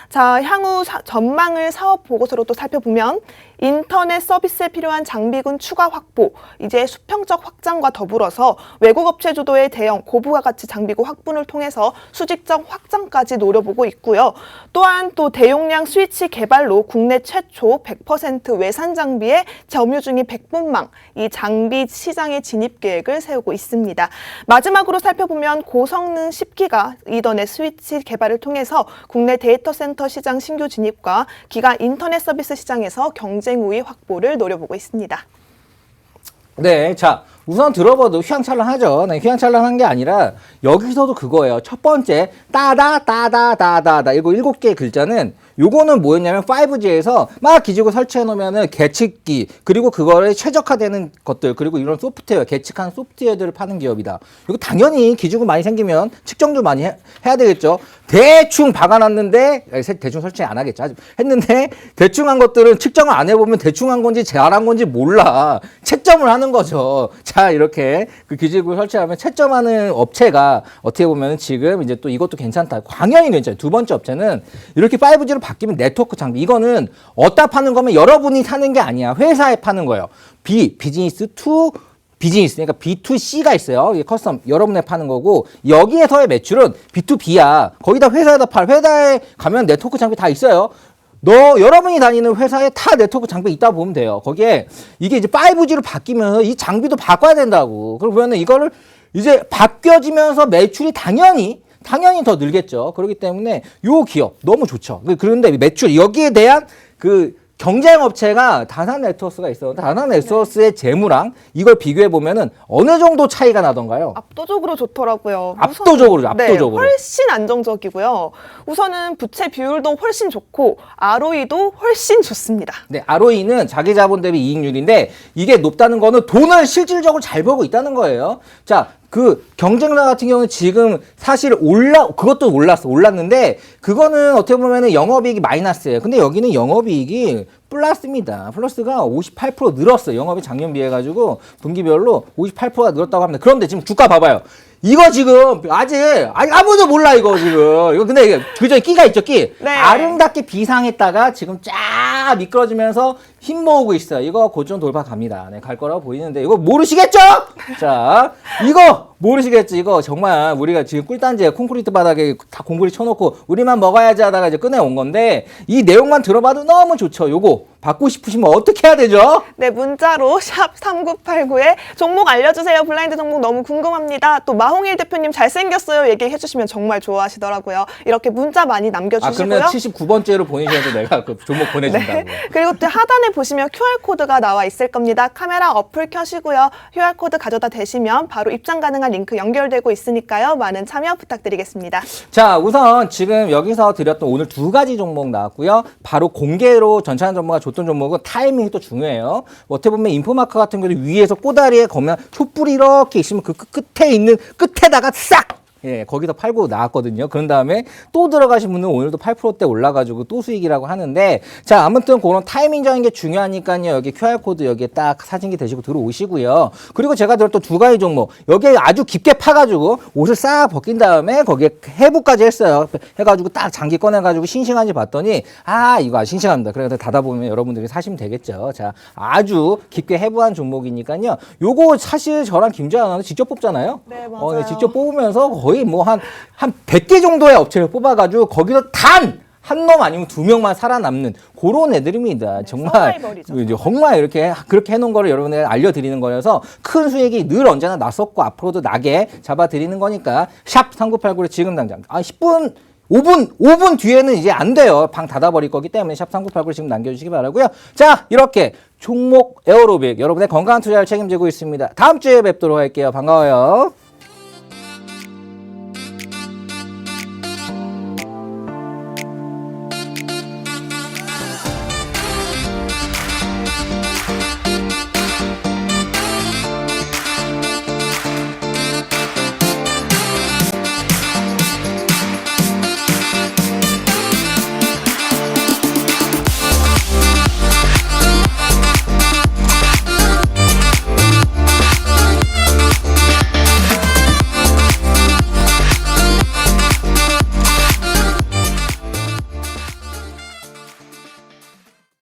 자, 향후 전망을 사업 보고서로 또 살펴보면 인터넷 서비스에 필요한 장비군 추가 확보, 이제 수평적 확장과 더불어서 외국 업체 주도의 대형 고부가 가치 장비구 확보를 통해서 수직적 확장까지 노려보고 있고요. 또한 또 대용량 스위치 개발로 국내 최초 100% 외산 장비의 점유 중인 백분망, 이 장비 시장의 진입 계획을 세우고 있습니다. 마지막으로 살펴보면 고성능 10기가 이더넷 스위치 개발을 통해서 국내 데이터 센터 시장 신규 진입과 기가 인터넷 서비스 시장에서 경쟁 우위 확보를 노려보고 있습니다. 네, 자, 우선 들어봐도 휘황찬란하죠. 네, 휘황찬란한 게 아니라 여기서도 그거예요. 첫 번째 따다다다다다다 이거 7개의 글자는 요거는 뭐였냐면 5G에서 막 기지국 설치해 놓으면은 계측기 그리고 그거를 최적화되는 것들 그리고 이런 소프트웨어 계측한 소프트웨어들을 파는 기업이다. 이거 당연히 기지국 많이 생기면 측정도 많이 해야 되겠죠. 대충 박아놨는데 대충 설치 안 하겠죠. 했는데 대충 한 것들은 측정을 안 해보면 대충 한 건지 잘한 건지 몰라. 채점을 하는 거죠. 자, 이렇게 그 기지국을 설치하면 채점하는 업체가 어떻게 보면 지금 이제 또 이것도 괜찮다. 광연히 괜찮아요. 두 번째 업체는 이렇게 5G로 바뀌면 네트워크 장비. 이거는 어디다 파는 거면 여러분이 사는 게 아니야. 회사에 파는 거예요. 비즈니스 투 비즈니스, 그러니까 B2C가 있어요. 이게 커스텀, 여러분에 파는 거고, 여기에서의 매출은 B2B야. 거기다 회사에다 회사에 가면 네트워크 장비 다 있어요. 여러분이 다니는 회사에 다 네트워크 장비 있다 보면 돼요. 거기에 이게 이제 5G로 바뀌면서 이 장비도 바꿔야 된다고. 그러면 이거를 이제 바뀌어지면서 매출이 당연히 더 늘겠죠. 그렇기 때문에 요 기업 너무 좋죠. 그런데 매출 여기에 대한 그 경쟁 업체가 다산 네트워크스가 있어요. 다산 네트워크스의 재무랑 이걸 비교해 보면은 어느 정도 차이가 나던가요? 압도적으로 좋더라고요. 압도적으로. 네, 훨씬 안정적이고요. 우선은 부채 비율도 훨씬 좋고 ROE도 훨씬 좋습니다. 네, ROE는 자기 자본 대비 이익률인데 이게 높다는 거는 돈을 실질적으로 잘 벌고 있다는 거예요. 자, 그 경쟁사 같은 경우는 지금 사실 그것도 올랐는데 그거는 어떻게 보면은 영업이익이 마이너스예요. 근데 여기는 영업이익이 플러스입니다. 플러스가 58% 늘었어요. 영업이 작년 비해 가지고 분기별로 58%가 늘었다고 합니다. 그런데 지금 주가 봐봐요. 이거 지금 아직 아무도 몰라 이거 지금. 이거 근데 그저 끼가 있죠, 끼. 네. 아름답게 비상했다가 지금 쫙 미끄러지면서 힘 모으고 있어요. 이거 고점 돌파 갑니다. 네, 갈 거라고 보이는데 이거 모르시겠죠? 자, 이거 모르시겠지? 이거 정말 우리가 지금 꿀단지에 콘크리트 바닥에 다 공구리 쳐놓고 우리만 먹어야지 하다가 이제 꺼내온 건데 이 내용만 들어봐도 너무 좋죠. 요거 받고 싶으시면 어떻게 해야 되죠? 네, 문자로 샵 3989에 종목 알려주세요. 블라인드 종목 너무 궁금합니다. 또 마홍일 대표님 잘생겼어요. 얘기해 주시면 정말 좋아하시더라고요. 이렇게 문자 많이 남겨주시고요. 그러면 79번째로 보내셔도 내가 그 종목 보내준다고. 네. 그리고 또 하단에 보시면 QR코드가 나와 있을 겁니다. 카메라 어플 켜시고요. QR코드 가져다 대시면 바로 입장 가능한 링크 연결되고 있으니까요. 많은 참여 부탁드리겠습니다. 자, 우선 지금 여기서 드렸던 오늘 2가지 종목 나왔고요. 바로 공개로 전차는 전문가 줬던 종목은 타이밍이 또 중요해요. 어떻게 보면 인포마크 같은 경우도 위에서 꼬다리에 거면 촛불이 이렇게 있으면 그 끝에 있는 끝에다가 싹 예, 거기서 팔고 나왔거든요. 그런 다음에 또 들어가신 분은 오늘도 8%대 올라가지고 또 수익이라고 하는데, 자, 아무튼 그런 타이밍적인 게 중요하니까요. 여기 QR코드 여기에 딱 사진기 대시고 들어오시고요. 그리고 제가 들었던 두 가지 종목, 여기에 아주 깊게 파가지고 옷을 싹 벗긴 다음에 거기에 해부까지 했어요. 해가지고 딱 장기 꺼내가지고 싱싱한지 봤더니, 아, 이거 아주 싱싱합니다. 그래서 닫아보면 여러분들이 사시면 되겠죠. 자, 아주 깊게 해부한 종목이니까요. 요거 사실 저랑 김재환 아나운서 직접 뽑잖아요. 네, 맞아요. 직접 뽑으면서 거의 뭐 한 100개 정도의 업체를 뽑아가지고 거기서 단 한 놈 아니면 두 명만 살아남는 그런 애들입니다. 정말 서바이벌이죠. 이제 정말 이렇게 그렇게 해놓은 거를 여러분에게 알려드리는 거여서 큰 수익이 늘 언제나 났었고 앞으로도 나게 잡아드리는 거니까 샵 3989를 지금 당장 5분 뒤에는 이제 안 돼요. 방 닫아버릴 거기 때문에 샵 3989를 지금 남겨주시기 바라고요. 자, 이렇게 종목 에어로빅 여러분의 건강한 투자를 책임지고 있습니다. 다음 주에 뵙도록 할게요. 반가워요.